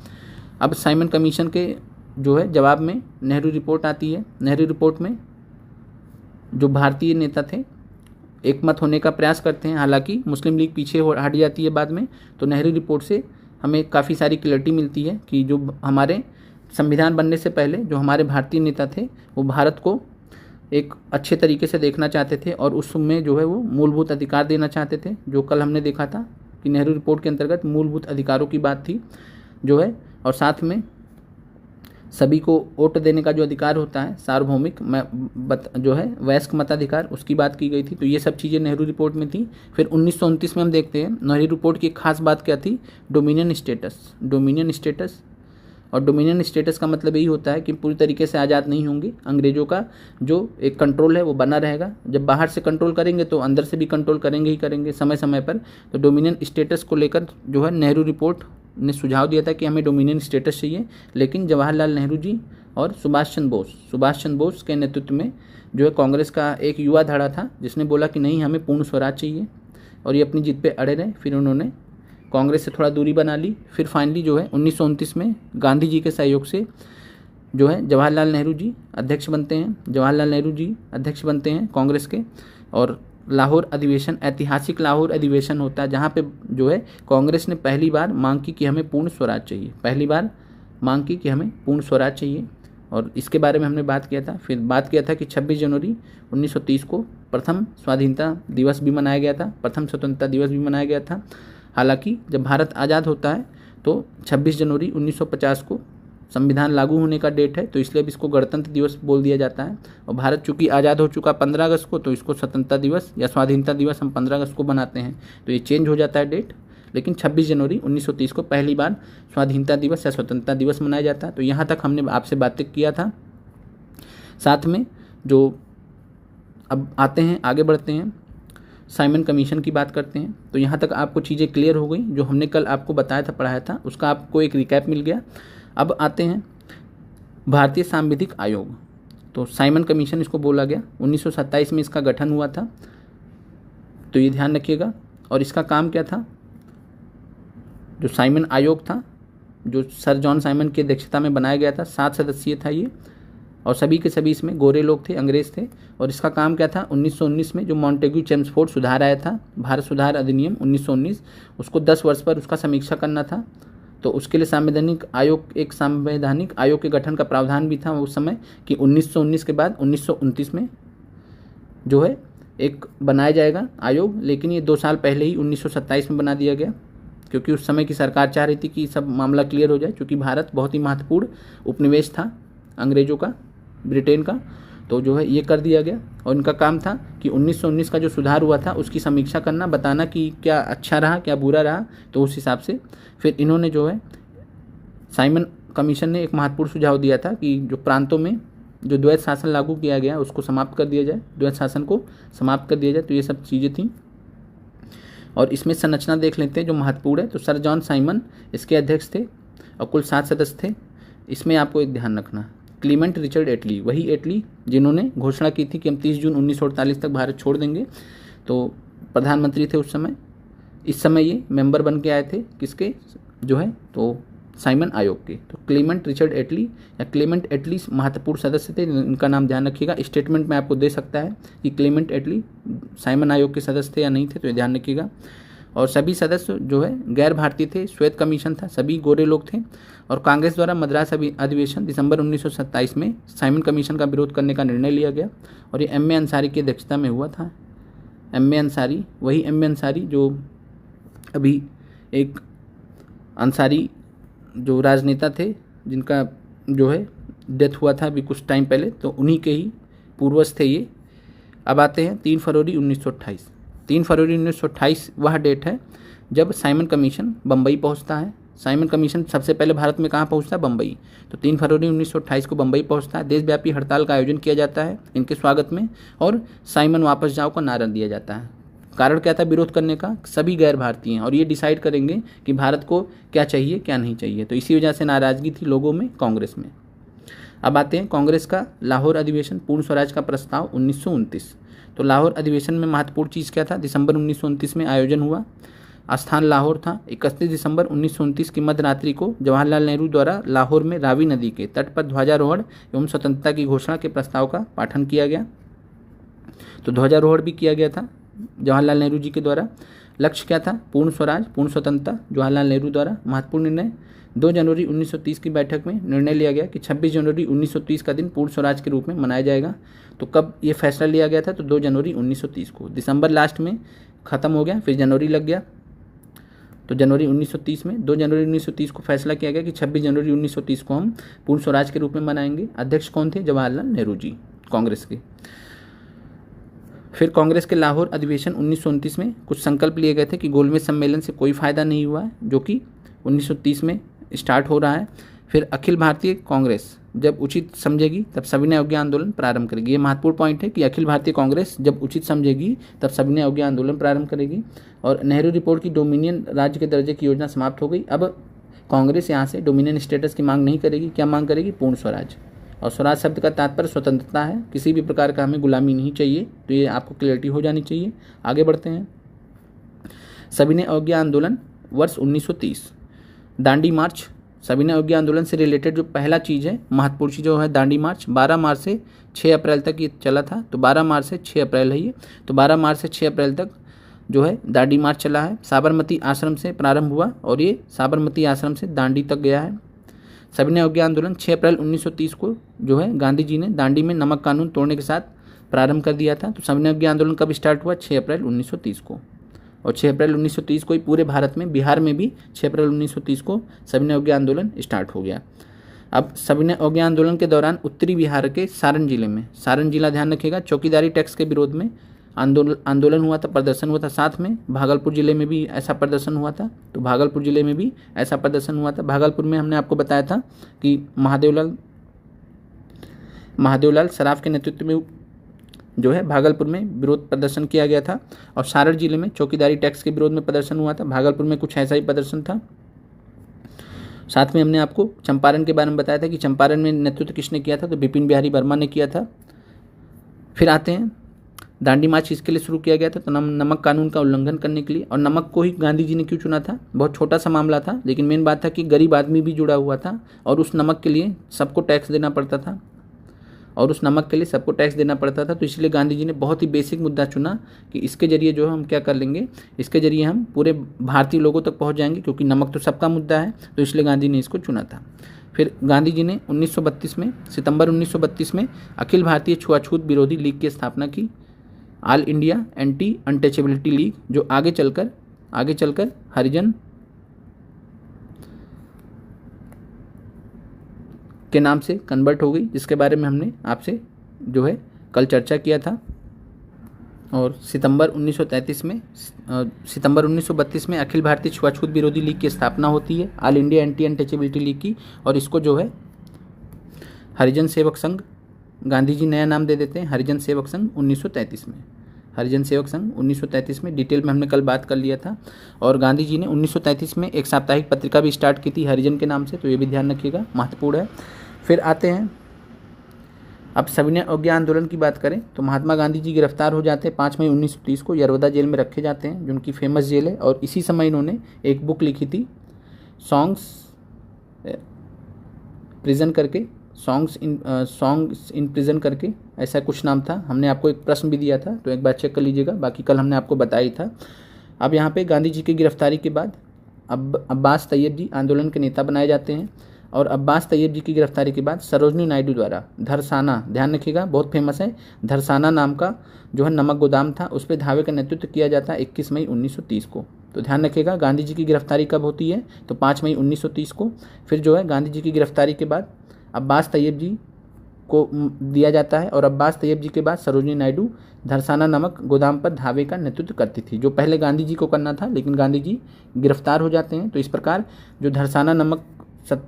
अब साइमन कमीशन के जो है जवाब में नेहरू रिपोर्ट आती है। नेहरू रिपोर्ट में जो भारतीय नेता थे एकमत होने का प्रयास करते हैं, हालांकि मुस्लिम लीग पीछे हट जाती है बाद में। तो नेहरू रिपोर्ट से हमें काफ़ी सारी क्लैरिटी मिलती है कि जो हमारे संविधान बनने से पहले जो हमारे भारतीय नेता थे वो भारत को एक अच्छे तरीके से देखना चाहते थे और उसमें जो है वो मूलभूत अधिकार देना चाहते थे। जो कल हमने देखा था कि नेहरू रिपोर्ट के अंतर्गत मूलभूत अधिकारों की बात थी जो है, और साथ में सभी को वोट देने का जो अधिकार होता है सार्वभौमिक जो है वयस्क मताधिकार, उसकी बात की गई थी। तो ये सब चीज़ें नेहरू रिपोर्ट में थी। फिर 1929 में हम देखते हैं नेहरू रिपोर्ट की खास बात क्या थी, डोमिनियन स्टेटस। और डोमिनियन स्टेटस का मतलब यही होता है कि पूरी तरीके से आज़ाद नहीं होंगे, अंग्रेज़ों का जो एक कंट्रोल है वो बना रहेगा। जब बाहर से कंट्रोल करेंगे तो अंदर से भी कंट्रोल करेंगे ही करेंगे समय समय पर। तो डोमिनियन स्टेटस को लेकर जो है नेहरू रिपोर्ट ने सुझाव दिया था कि हमें डोमिनियन स्टेटस चाहिए। लेकिन जवाहरलाल नेहरू जी और सुभाष चंद्र बोस के नेतृत्व में जो है कांग्रेस का एक युवा धड़ा था जिसने बोला कि नहीं, हमें पूर्ण स्वराज चाहिए, और ये अपनी जिद पे अड़े रहे। फिर उन्होंने कांग्रेस से थोड़ा दूरी बना ली। फिर फाइनली जो है 1929 में गांधी जी के सहयोग से जो है जवाहरलाल नेहरू जी अध्यक्ष बनते हैं कांग्रेस के। और लाहौर अधिवेशन, ऐतिहासिक लाहौर अधिवेशन होता है जहाँ पे जो है कांग्रेस ने पहली बार मांग की कि हमें पूर्ण स्वराज चाहिए। और इसके बारे में हमने बात किया था। फिर बात किया था कि 26 जनवरी 1930 को प्रथम स्वाधीनता दिवस भी मनाया गया था, प्रथम स्वतंत्रता दिवस भी मनाया गया था। हालांकि जब भारत आज़ाद होता है तो 26 जनवरी 1950 को संविधान लागू होने का डेट है, तो इसलिए अब इसको गणतंत्र दिवस बोल दिया जाता है। और भारत चूंकि आज़ाद हो चुका 15 अगस्त को, तो इसको स्वतंत्रता दिवस या स्वाधीनता दिवस हम 15 अगस्त को बनाते हैं। तो ये चेंज हो जाता है डेट, लेकिन 26 जनवरी 1930 को पहली बार स्वाधीनता दिवस या स्वतंत्रता दिवस मनाया जाता है। तो यहाँ तक हमने आपसे बातें किया था। साथ में जो अब आते हैं, आगे बढ़ते हैं, साइमन कमीशन की बात करते हैं। तो यहाँ तक आपको चीज़ें क्लियर हो गई, जो हमने कल आपको बताया था, पढ़ाया था, उसका आपको एक रिकैप मिल गया। अब आते हैं भारतीय सांविधिक आयोग। तो साइमन कमीशन इसको बोला गया, 1927 में इसका गठन हुआ था, तो ये ध्यान रखिएगा। और इसका काम क्या था, जो साइमन आयोग था जो सर जॉन साइमन की अध्यक्षता में बनाया गया था, 7 सदस्यीय था ये, और सभी के सभी इसमें गोरे लोग थे, अंग्रेज थे। और इसका काम क्या था, 1919 में जो मॉन्टेग्यू चेम्सफोर्ड सुधार आया था, भारत सुधार अधिनियम 1919, उसको 10 वर्ष पर उसका समीक्षा करना था। तो उसके लिए संवैधानिक आयोग के गठन का प्रावधान भी था उस समय कि 1919 के बाद 1929 में जो है एक बनाया जाएगा आयोग। लेकिन ये 2 साल पहले ही 1927 में बना दिया गया, क्योंकि उस समय की सरकार चाह रही थी कि सब मामला क्लियर हो जाए, क्योंकि भारत बहुत ही महत्वपूर्ण उपनिवेश था अंग्रेज़ों का, ब्रिटेन का। तो जो है ये कर दिया गया। और इनका काम था कि 1919 का जो सुधार हुआ था उसकी समीक्षा करना, बताना कि क्या अच्छा रहा क्या बुरा रहा। तो उस हिसाब से फिर इन्होंने जो है साइमन कमीशन ने एक महत्वपूर्ण सुझाव दिया था कि जो प्रांतों में जो द्वैत शासन लागू किया गया उसको समाप्त कर दिया जाए, द्वैत शासन को समाप्त कर दिया जाए। तो ये सब चीज़ें थी। और इसमें संरचना देख लेते हैं जो महत्वपूर्ण है। तो सर जॉन साइमन इसके अध्यक्ष थे और कुल 7 सदस्य थे। इसमें आपको एक ध्यान रखना, क्लीमेंट रिचर्ड एटली, वही एटली जिन्होंने घोषणा की थी कि हम 30 जून 1948 तक भारत छोड़ देंगे, तो प्रधानमंत्री थे उस समय। इस समय ये मेंबर बन के आए थे किसके, जो है तो साइमन आयोग के। तो क्लीमेंट रिचर्ड एटली या क्लीमेंट एटली महत्वपूर्ण सदस्य थे, इनका नाम ध्यान रखिएगा। स्टेटमेंट में आपको दे सकता है कि क्लीमेंट एटली साइमन आयोग के सदस्य थे या नहीं थे, तो ये ध्यान रखिएगा। और सभी सदस्य जो है गैर भारतीय थे, श्वेत कमीशन था, सभी गोरे लोग थे। और कांग्रेस द्वारा मद्रास अधिवेशन दिसंबर 1927 में साइमन कमीशन का विरोध करने का निर्णय लिया गया, और ये एम ए अंसारी की अध्यक्षता में हुआ था। एम ए अंसारी, वही एम ए अंसारी जो अभी एक अंसारी जो राजनेता थे जिनका जो है डेथ हुआ था अभी कुछ टाइम पहले, तो उन्हीं के ही पूर्वज थे ये। अब आते हैं 3 फरवरी 1928। 3 फरवरी 1928 वह डेट है जब साइमन कमीशन बम्बई पहुंचता है। साइमन कमीशन सबसे पहले भारत में कहाँ पहुंचता है? बम्बई। तो 3 फरवरी 1928 को बम्बई पहुंचता है। देशव्यापी हड़ताल का आयोजन किया जाता है इनके स्वागत में, और साइमन वापस जाओ का नारा दिया जाता है। कारण क्या था विरोध करने का? सभी गैर भारतीय हैं और ये डिसाइड करेंगे कि भारत को क्या चाहिए क्या नहीं चाहिए। तो इसी वजह से नाराज़गी थी लोगों में, कांग्रेस में। अब आते हैं कांग्रेस का लाहौर अधिवेशन, पूर्ण स्वराज का प्रस्ताव 1929। तो लाहौर अधिवेशन में महत्वपूर्ण चीज़ क्या था? दिसंबर 1929 में आयोजन हुआ, स्थान लाहौर था। 31 दिसंबर 1929 की मध्यरात्रि को जवाहरलाल नेहरू द्वारा लाहौर में रावी नदी के तट पर ध्वजारोहण एवं स्वतंत्रता की घोषणा के प्रस्ताव का पाठन किया गया। तो ध्वजारोहण भी किया गया था जवाहरलाल नेहरू जी के द्वारा। लक्ष्य क्या था? पूर्ण स्वराज, पूर्ण स्वतंत्रता, जवाहरलाल नेहरू द्वारा। महत्वपूर्ण निर्णय 2 जनवरी 1930 की बैठक में निर्णय लिया गया कि 26 जनवरी 1930 का दिन पूर्ण स्वराज के रूप में मनाया जाएगा। तो कब ये फैसला लिया गया था? तो 2 जनवरी 1930 को। दिसंबर लास्ट में ख़त्म हो गया, फिर जनवरी लग गया। तो जनवरी 1930 में 2 जनवरी 1930 को फैसला किया गया कि 26 जनवरी 1930 को हम पूर्ण स्वराज के रूप में मनाएंगे। अध्यक्ष कौन थे? जवाहरलाल नेहरू जी, कांग्रेस के। फिर कांग्रेस के लाहौर अधिवेशन 1929 में कुछ संकल्प लिए गए थे कि गोलमेज सम्मेलन से कोई फायदा नहीं हुआ है, जो कि 1930 में स्टार्ट हो रहा है। फिर अखिल भारतीय कांग्रेस जब उचित समझेगी तब सविनय अवज्ञा आंदोलन प्रारंभ करेगी। ये महत्वपूर्ण पॉइंट है कि अखिल भारतीय कांग्रेस जब उचित समझेगी तब सविनय अवज्ञा आंदोलन प्रारंभ करेगी। और नेहरू रिपोर्ट की डोमिनियन राज्य के दर्जे की योजना समाप्त हो गई। अब कांग्रेस यहाँ से डोमिनियन स्टेटस की मांग नहीं करेगी। क्या मांग करेगी? पूर्ण स्वराज। और स्वराज शब्द का तात्पर्य स्वतंत्रता है, किसी भी प्रकार का हमें गुलामी नहीं चाहिए। तो ये आपको क्लियरिटी हो जानी चाहिए। आगे बढ़ते हैं। सविनय अवज्ञा आंदोलन वर्ष 1930। दांडी मार्च, सविनय अवज्ञा आंदोलन से रिलेटेड जो पहला चीज़ है, महत्वपूर्ण चीज़ जो है दांडी मार्च, 12 मार्च से 6 अप्रैल तक ये चला था। तो 12 मार्च से 6 अप्रैल है ये। तो 12 मार्च से 6 अप्रैल तक जो है दांडी मार्च चला है। साबरमती आश्रम से प्रारंभ हुआ और ये साबरमती आश्रम से दांडी तक गया है। सविनय अवज्ञा आंदोलन 6 अप्रैल 1930 को जो है गांधी जी ने दांडी में नमक कानून तोड़ने के साथ प्रारंभ कर दिया था। तो सविनय अवज्ञा आंदोलन कब स्टार्ट हुआ? 6 अप्रैल 1930 को। और 6 अप्रैल 1930 को ही पूरे भारत में, बिहार में भी 6 अप्रैल 1930 को सविनय अवज्ञा आंदोलन स्टार्ट हो गया। अब सविनय अवज्ञा आंदोलन के दौरान उत्तरी बिहार के सारण जिले में, सारण जिला ध्यान रखिएगा, चौकीदारी टैक्स के विरोध में आंदोलन हुआ था, प्रदर्शन हुआ था। साथ में भागलपुर जिले में भी ऐसा प्रदर्शन हुआ था। तो भागलपुर जिले में भी ऐसा प्रदर्शन हुआ था। भागलपुर में हमने आपको बताया था कि महादेवलाल सराफ के नेतृत्व में जो है भागलपुर में विरोध प्रदर्शन किया गया था। और सारण जिले में चौकीदारी टैक्स के विरोध में प्रदर्शन हुआ था। भागलपुर में कुछ ऐसा ही प्रदर्शन था। साथ में हमने आपको चंपारण के बारे में बताया था कि चंपारण में नेतृत्व किसने किया था? तो बिपिन बिहारी वर्मा ने किया था। फिर आते हैं दांडी मार्च इसके लिए शुरू किया गया था, तो नमक कानून का उल्लंघन करने के लिए। और नमक को ही गांधी जी ने क्यों चुना था? बहुत छोटा सा मामला था, लेकिन मेन बात था कि गरीब आदमी भी जुड़ा हुआ था और उस नमक के लिए सबको टैक्स देना पड़ता था। तो इसलिए गांधी जी ने बहुत ही बेसिक मुद्दा चुना कि इसके जरिए जो हम क्या कर लेंगे, इसके जरिए हम पूरे भारतीय लोगों तक पहुंच जाएंगे, क्योंकि नमक तो सबका मुद्दा है। तो इसलिए गांधी ने इसको चुना था। फिर गांधी जी ने 1932 में, सितंबर 1932 में अखिल भारतीय छुआछूत विरोधी लीग की स्थापना की, all India anti untouchability league, जो आगे चलकर हरिजन के नाम से कन्वर्ट हो गई, जिसके बारे में हमने आपसे जो है कल चर्चा किया था। और सितंबर 1932 में अखिल भारतीय छुआछूत विरोधी लीग की स्थापना होती है, all India anti untouchability league की। और इसको जो है हरिजन सेवक संघ, गांधी जी नया नाम दे देते हैं हरिजन सेवक संघ 1933 में। हरिजन सेवक संघ 1933 में डिटेल में हमने कल बात कर लिया था। और गांधी जी ने 1933 में एक साप्ताहिक पत्रिका भी स्टार्ट की थी हरिजन के नाम से, तो ये भी ध्यान रखिएगा, महत्वपूर्ण है। फिर आते हैं, अब सविनय अवज्ञा आंदोलन की बात करें तो महात्मा गांधी जी गिरफ्तार हो जाते हैं 5 मई 1930 को, यरवदा जेल में रखे जाते हैं, जो उनकी फेमस जेल है। और इसी समय इन्होंने एक बुक लिखी थी, सॉन्ग्स इन प्रिजन करके, ऐसा कुछ नाम था। हमने आपको एक प्रश्न भी दिया था, तो एक बार चेक कर लीजिएगा, बाकी कल हमने आपको बताया था। अब यहाँ पे गांधी जी की गिरफ्तारी के बाद अब्बास तैयब जी आंदोलन के नेता बनाए जाते हैं। और अब्बास तैयब जी की गिरफ्तारी के बाद सरोजनी नायडू द्वारा धरसाना, ध्यान रखिएगा बहुत फेमस है, धरसाना नाम का जो है नमक गोदाम था, उस पर धावे का नेतृत्व किया जाता है 21 मई 1930 को। तो ध्यान रखिएगा गांधी जी की गिरफ्तारी कब होती है? तो 5 मई 1930 को। फिर जो है गांधी जी की गिरफ्तारी के बाद अब्बास तैयब जी को दिया जाता है। और अब्बास तैयब जी के बाद सरोजिनी नायडू धरसाना नामक गोदाम पर धावे का नेतृत्व करती थी, जो पहले गांधी जी को करना था, लेकिन गांधी जी गिरफ्तार हो जाते हैं। तो इस प्रकार जो धरसाना नामक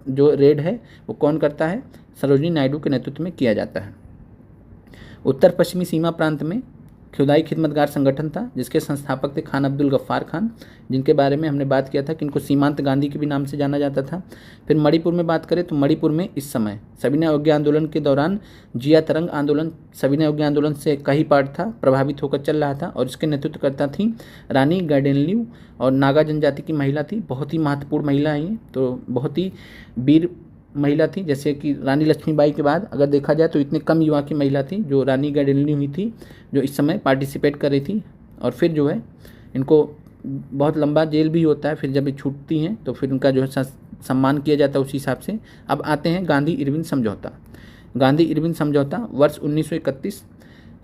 जो रेड है वो कौन करता है, सरोजिनी नायडू के नेतृत्व में किया जाता है। उत्तर पश्चिमी सीमा प्रांत में खुदाई खिदमतगार संगठन था, जिसके संस्थापक थे खान अब्दुल गफ्फार खान, जिनके बारे में हमने बात किया था कि इनको सीमांत गांधी के भी नाम से जाना जाता था। फिर मणिपुर में बात करें तो मणिपुर में इस समय सविनय अवज्ञा आंदोलन के दौरान जिया तरंग आंदोलन सविनय अवज्ञा आंदोलन से कई पार्ट था, प्रभावित होकर चल रहा था, और इसके नेतृत्वकर्ता थी रानी गाइडिनल्यू, और नागा जनजाति की महिला थी, बहुत ही महत्वपूर्ण महिला है ये, तो बहुत ही वीर महिला थी। जैसे कि रानी लक्ष्मीबाई के बाद अगर देखा जाए तो इतने कम युवा की महिला थी जो रानी गाइडिनल्यू हुई थी, जो इस समय पार्टिसिपेट कर रही थी। और फिर जो है इनको बहुत लंबा जेल भी होता है, फिर जब ये छूटती हैं तो फिर उनका जो है सम्मान किया जाता है उसी हिसाब से। अब आते हैं गांधी इरविन समझौता। गांधी इरविन समझौता वर्ष 1931,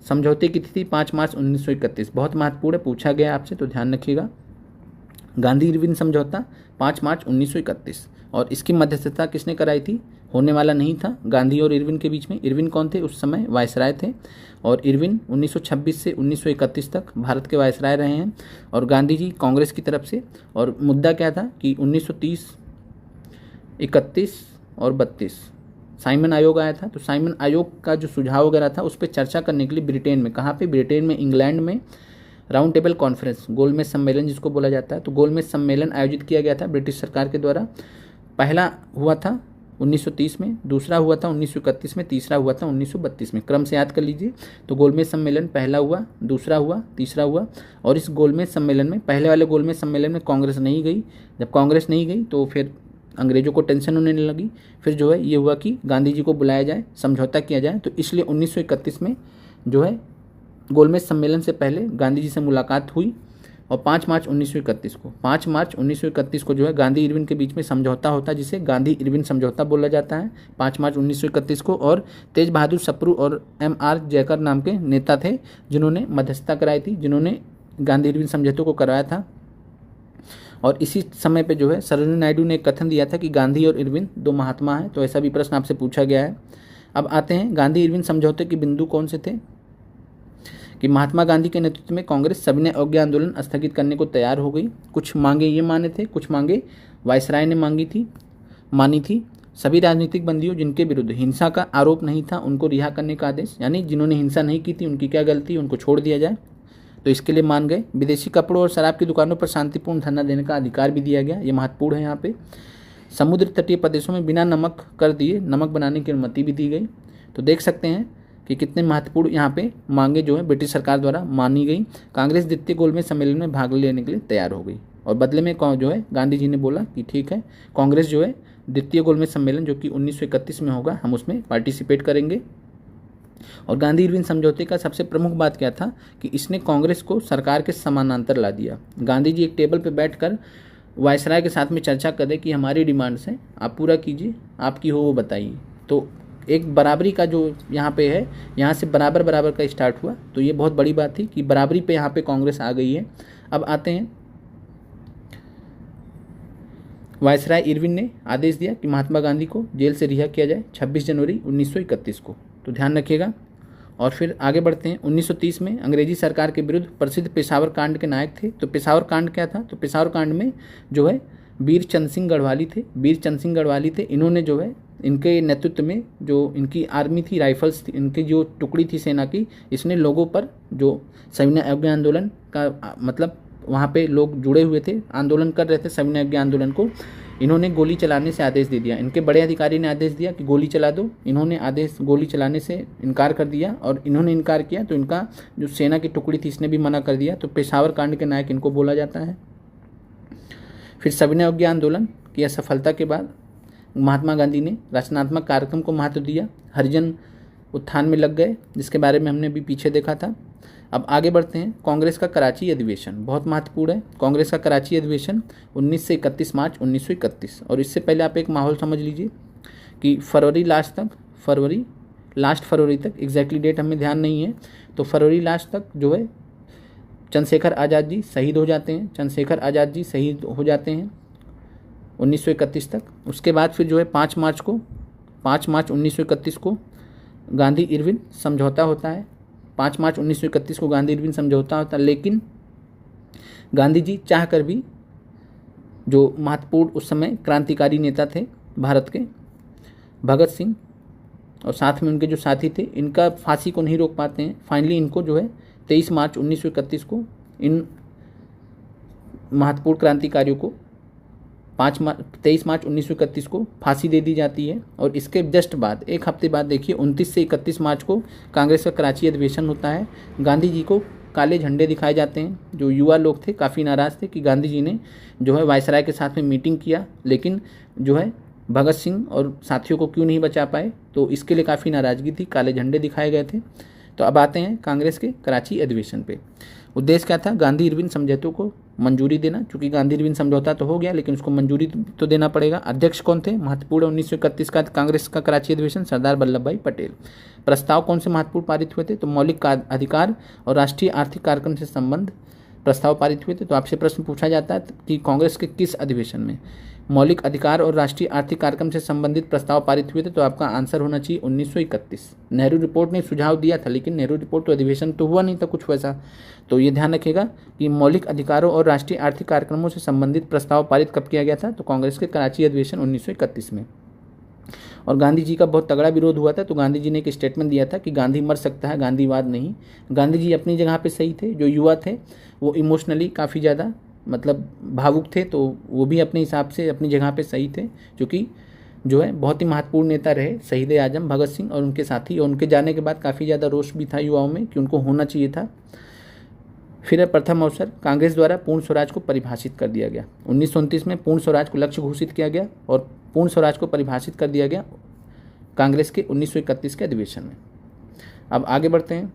समझौते की तिथि 5 मार्च 1931, बहुत महत्वपूर्ण है, पूछा गया आपसे तो ध्यान रखिएगा। गांधी इरविन समझौता 5 मार्च 1931, और इसकी मध्यस्थता किसने कराई थी, होने वाला नहीं था गांधी और इरविन के बीच में। इरविन कौन थे, उस समय वायसराय थे, और इरविन 1926 से 1931 तक भारत के वायसराय रहे हैं, और गांधी जी कांग्रेस की तरफ से। और मुद्दा क्या था कि 1930, 31 और 32 साइमन आयोग आया था। तो साइमन आयोग का जो सुझाव वगैरह था उस पर चर्चा करने के लिए ब्रिटेन में, कहाँ पे, ब्रिटेन में, इंग्लैंड में राउंड टेबल कॉन्फ्रेंस, गोलमेज सम्मेलन जिसको बोला जाता है, तो गोलमेज सम्मेलन आयोजित किया गया था ब्रिटिश सरकार के द्वारा। पहला हुआ था 1930 में, दूसरा हुआ था 1931 में, तीसरा हुआ था 1932 में। क्रम से याद कर लीजिए। तो गोलमेज सम्मेलन पहला हुआ, दूसरा हुआ, तीसरा हुआ। और इस गोलमेज सम्मेलन में, पहले वाले गोलमेज सम्मेलन में कांग्रेस नहीं गई। जब कांग्रेस नहीं गई तो फिर अंग्रेजों को टेंशन होने लगी। फिर जो है ये हुआ कि गांधी जी को बुलाया जाए, समझौता किया जाए। तो इसलिए 1931 में जो है गोलमेज सम्मेलन से पहले गांधी जी से मुलाकात हुई, और 5 मार्च 1931 को जो है गांधी इरविन के बीच में समझौता होता है, जिसे गांधी इरविन समझौता बोला जाता है 5 मार्च 1931 को। और तेज बहादुर सप्रू और M.R. जयकर नाम के नेता थे जिन्होंने मध्यस्थता कराई थी, जिन्होंने गांधी इरविन समझौते को करवाया था। और इसी समय पे जो है सरोजिनी नायडू ने कथन दिया था कि गांधी और इरविन दो महात्मा हैं, तो ऐसा भी प्रश्न आपसे पूछा गया है। अब आते हैं गांधी इरविन समझौते के बिंदु कौन से थे, कि महात्मा गांधी के नेतृत्व में कांग्रेस सविनय अवज्ञा आंदोलन स्थगित करने को तैयार हो गई। कुछ मांगे ये माने थे, कुछ मांगे वायसराय ने मानी थी। सभी राजनीतिक बंदियों जिनके विरुद्ध हिंसा का आरोप नहीं था उनको रिहा करने का आदेश, यानी जिन्होंने हिंसा नहीं की थी उनकी क्या गलती, उनको छोड़ दिया जाए, तो इसके लिए मान गए। विदेशी कपड़ों और शराब की दुकानों पर शांतिपूर्ण धरना देने का अधिकार भी दिया गया, ये महत्वपूर्ण है यहाँ पे। समुद्र तटीय प्रदेशों में बिना नमक कर दिए नमक बनाने की अनुमति भी दी गई। तो देख सकते हैं कि कितने महत्वपूर्ण यहाँ पे मांगे जो है ब्रिटिश सरकार द्वारा मानी गई। कांग्रेस द्वितीय गोलमेज सम्मेलन में भाग लेने के लिए तैयार हो गई, और बदले में जो है गांधी जी ने बोला कि ठीक है, कांग्रेस जो है द्वितीय गोलमेज सम्मेलन जो कि 1931 में होगा, हम उसमें पार्टिसिपेट करेंगे। और गांधी इरविन समझौते का सबसे प्रमुख बात क्या था कि इसने कांग्रेस को सरकार के समानांतर ला दिया। गांधी जी एक टेबल पर बैठकर वायसराय के साथ में चर्चा कर रहे कि हमारी डिमांड्स हैं, आप पूरा कीजिए, आपकी हो वो बताइए। तो एक बराबरी का जो यहाँ पे है, यहाँ से बराबर का स्टार्ट हुआ, तो ये बहुत बड़ी बात थी कि बराबरी पे यहाँ पे कांग्रेस आ गई है। अब आते हैं, वायसराय इरविन ने आदेश दिया कि महात्मा गांधी को जेल से रिहा किया जाए 26 जनवरी 1931 को, तो ध्यान रखिएगा। और फिर आगे बढ़ते हैं। 1930 में अंग्रेजी सरकार के विरुद्ध प्रसिद्ध पेशावर कांड के नायक थे। तो पेशावर कांड क्या था, तो पेशावर कांड में जो है वीर चंद सिंह गढ़वाली थे। इन्होंने जो है इनके नेतृत्व में जो इनकी आर्मी थी, राइफल्स थी, इनकी जो टुकड़ी थी सेना की, इसने लोगों पर जो सविनय अवज्ञा आंदोलन का मतलब वहाँ पे लोग जुड़े हुए थे, आंदोलन कर रहे थे सविनय अवज्ञा आंदोलन को, इन्होंने गोली चलाने से आदेश दे दिया। इनके बड़े अधिकारी ने आदेश दिया कि गोली चला दो, इन्होंने गोली चलाने से इनकार कर दिया, और इन्होंने इनकार किया तो इनका जो सेना की टुकड़ी थी इसने भी मना कर दिया। तो पेशावर कांड के नायक इनको बोला जाता है। फिर सविनय अवज्ञा आंदोलन की असफलता के बाद महात्मा गांधी ने रचनात्मक कार्यक्रम को महत्व दिया, हरिजन उत्थान में लग गए, जिसके बारे में हमने भी पीछे देखा था। अब आगे बढ़ते हैं। कांग्रेस का कराची अधिवेशन बहुत महत्वपूर्ण है। कांग्रेस का कराची अधिवेशन 19 से 31 मार्च 1931, और इससे पहले आप एक माहौल समझ लीजिए कि लास्ट फरवरी तक, एग्जैक्टली डेट हमें ध्यान नहीं है, तो फरवरी लास्ट तक जो है चंद्रशेखर आज़ाद जी शहीद हो जाते हैं। 1931 तक। उसके बाद फिर जो है 5 मार्च 1931 को गांधी इरविन समझौता होता है। 5 मार्च 1931 को गांधी इरविन समझौता होता है, लेकिन गांधी जी चाह कर भी जो महत्वपूर्ण उस समय क्रांतिकारी नेता थे भारत के, भगत सिंह और साथ में उनके जो साथी थे, इनका फांसी को नहीं रोक पाते हैं। फाइनली इनको जो है 23 मार्च 1931 को इन महत्वपूर्ण क्रांतिकारियों को 23 मार्च 1931 को फांसी दे दी जाती है। और इसके जस्ट बाद एक हफ्ते बाद देखिए 29 से 31 मार्च को कांग्रेस का कराची अधिवेशन होता है। गांधी जी को काले झंडे दिखाए जाते हैं। जो युवा लोग थे काफ़ी नाराज़ थे कि गांधी जी ने जो है वायसराय के साथ में मीटिंग किया, लेकिन जो है भगत सिंह और साथियों को क्यों नहीं बचा पाए, तो इसके लिए काफ़ी नाराज़गी थी, काले झंडे दिखाए गए थे। तो अब आते हैं कांग्रेस के कराची अधिवेशन पे। उद्देश्य क्या था? गांधी इरविन समझौते को मंजूरी देना, क्योंकि गांधी इरविन समझौता तो हो गया लेकिन उसको मंजूरी तो देना पड़ेगा। अध्यक्ष कौन थे? महत्वपूर्ण 1931 का कांग्रेस का कराची अधिवेशन सरदार वल्लभ भाई पटेल। प्रस्ताव कौन से महत्वपूर्ण पारित हुए थे? तो मौलिक अधिकार और राष्ट्रीय आर्थिक कार्यक्रम से संबंध प्रस्ताव पारित हुए थे। तो आपसे प्रश्न पूछा जाता है कि कांग्रेस के किस अधिवेशन में मौलिक अधिकार और राष्ट्रीय आर्थिक कार्यक्रम से संबंधित प्रस्ताव पारित हुए थे? तो आपका आंसर होना चाहिए 1931। नेहरू रिपोर्ट ने सुझाव दिया था, लेकिन नेहरू रिपोर्ट तो अधिवेशन तो हुआ नहीं था कुछ वैसा। तो ये ध्यान रखिएगा कि मौलिक अधिकारों और राष्ट्रीय आर्थिक कार्यक्रमों से संबंधित प्रस्ताव पारित कब किया गया था? तो कांग्रेस के कराची अधिवेशन 1931 में। और गांधी जी का बहुत तगड़ा विरोध हुआ था, तो गांधी जी ने एक स्टेटमेंट दिया था कि गांधी मर सकता है, गांधीवाद नहीं। गांधी जी अपनी जगह पे सही थे। जो युवा थे वो इमोशनली काफ़ी ज़्यादा मतलब भावुक थे, तो वो भी अपने हिसाब से अपनी जगह पे सही थे, क्योंकि जो है बहुत ही महत्वपूर्ण नेता रहे शहीद आजम भगत सिंह और उनके साथी। और उनके जाने के बाद काफ़ी ज़्यादा रोष भी था युवाओं में कि उनको होना चाहिए था। फिर प्रथम अवसर कांग्रेस द्वारा पूर्ण स्वराज को परिभाषित कर दिया गया। 1929 में पूर्ण स्वराज को लक्ष्य घोषित किया गया और पूर्ण स्वराज को परिभाषित कर दिया गया कांग्रेस के 1931 के अधिवेशन में। अब आगे बढ़ते हैं।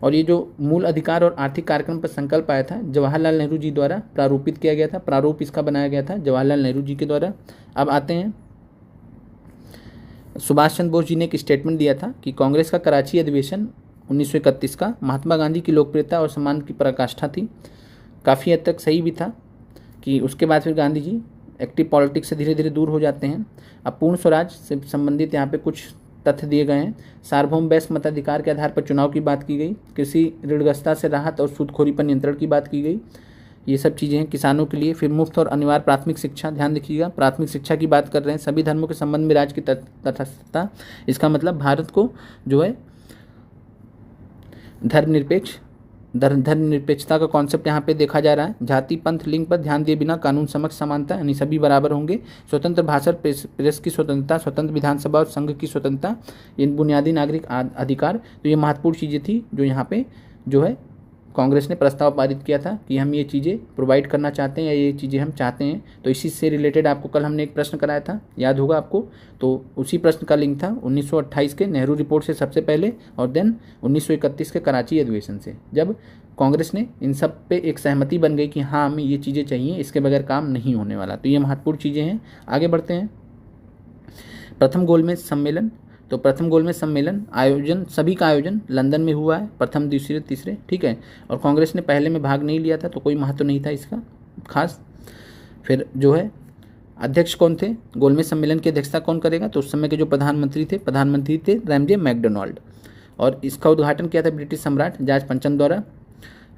और ये जो मूल अधिकार और आर्थिक कार्यक्रम पर संकल्प आया था, जवाहरलाल नेहरू जी द्वारा प्रारूपित किया गया था। प्रारूप इसका बनाया गया था जवाहरलाल नेहरू जी के द्वारा। अब आते हैं, सुभाष चंद्र बोस जी ने एक स्टेटमेंट दिया था कि कांग्रेस का कराची अधिवेशन 1931 का महात्मा गांधी की लोकप्रियता और सम्मान की पराकाष्ठा थी। काफ़ी हद तक सही भी था कि उसके बाद फिर गांधी जी एक्टिव पॉलिटिक्स से धीरे धीरे दूर हो जाते हैं। अब पूर्ण स्वराज से संबंधित यहाँ पे कुछ तथ्य दिए गए हैं। सार्वभौम वैश्य मताधिकार के आधार पर चुनाव की बात की गई। कृषि ऋणग्रस्तता से राहत और सूदखोरी पर नियंत्रण की बात की गई। ये सब चीज़ें हैं किसानों के लिए। फिर मुफ्त और अनिवार्य प्राथमिक शिक्षा, ध्यान रखिएगा प्राथमिक शिक्षा की बात कर रहे हैं। सभी धर्मों के संबंध में राज्य की तटस्थता, इसका मतलब भारत को जो है धर्मनिरपेक्षता का कॉन्सेप्ट यहाँ पे देखा जा रहा है। जाति पंथ लिंग पर ध्यान दिए बिना कानून समक्ष समानता, यानी सभी बराबर होंगे। स्वतंत्र भाषण, प्रेस की स्वतंत्रता, स्वतंत्र विधानसभा और संघ की स्वतंत्रता, इन बुनियादी नागरिक अधिकार। तो ये महत्वपूर्ण चीज़ें थी जो यहाँ पे जो है कांग्रेस ने प्रस्ताव पारित किया था कि हम ये चीज़ें प्रोवाइड करना चाहते हैं या ये चीज़ें हम चाहते हैं। तो इसी से रिलेटेड आपको कल हमने एक प्रश्न कराया था, याद होगा आपको। तो उसी प्रश्न का लिंक था 1928 के नेहरू रिपोर्ट से सबसे पहले, और देन 1931 के कराची अधिवेशन से, जब कांग्रेस ने इन सब पे एक सहमति बन गई कि हाँ हमें ये चीज़ें चाहिए, इसके बगैर काम नहीं होने वाला। तो ये महत्वपूर्ण चीज़ें हैं। आगे बढ़ते हैं। प्रथम गोलमेज सम्मेलन। तो प्रथम गोलमेज सम्मेलन आयोजन, सभी का आयोजन लंदन में हुआ है, प्रथम दूसरे तीसरे, ठीक है। और कांग्रेस ने पहले में भाग नहीं लिया था, तो कोई महत्व नहीं था इसका खास। फिर जो है अध्यक्ष कौन थे? गोलमेज सम्मेलन की अध्यक्षता कौन करेगा? तो उस समय के जो प्रधानमंत्री थे रैमजे मैकडोनाल्ड। और इसका उद्घाटन किया था ब्रिटिश सम्राट जॉर्ज पंचम द्वारा।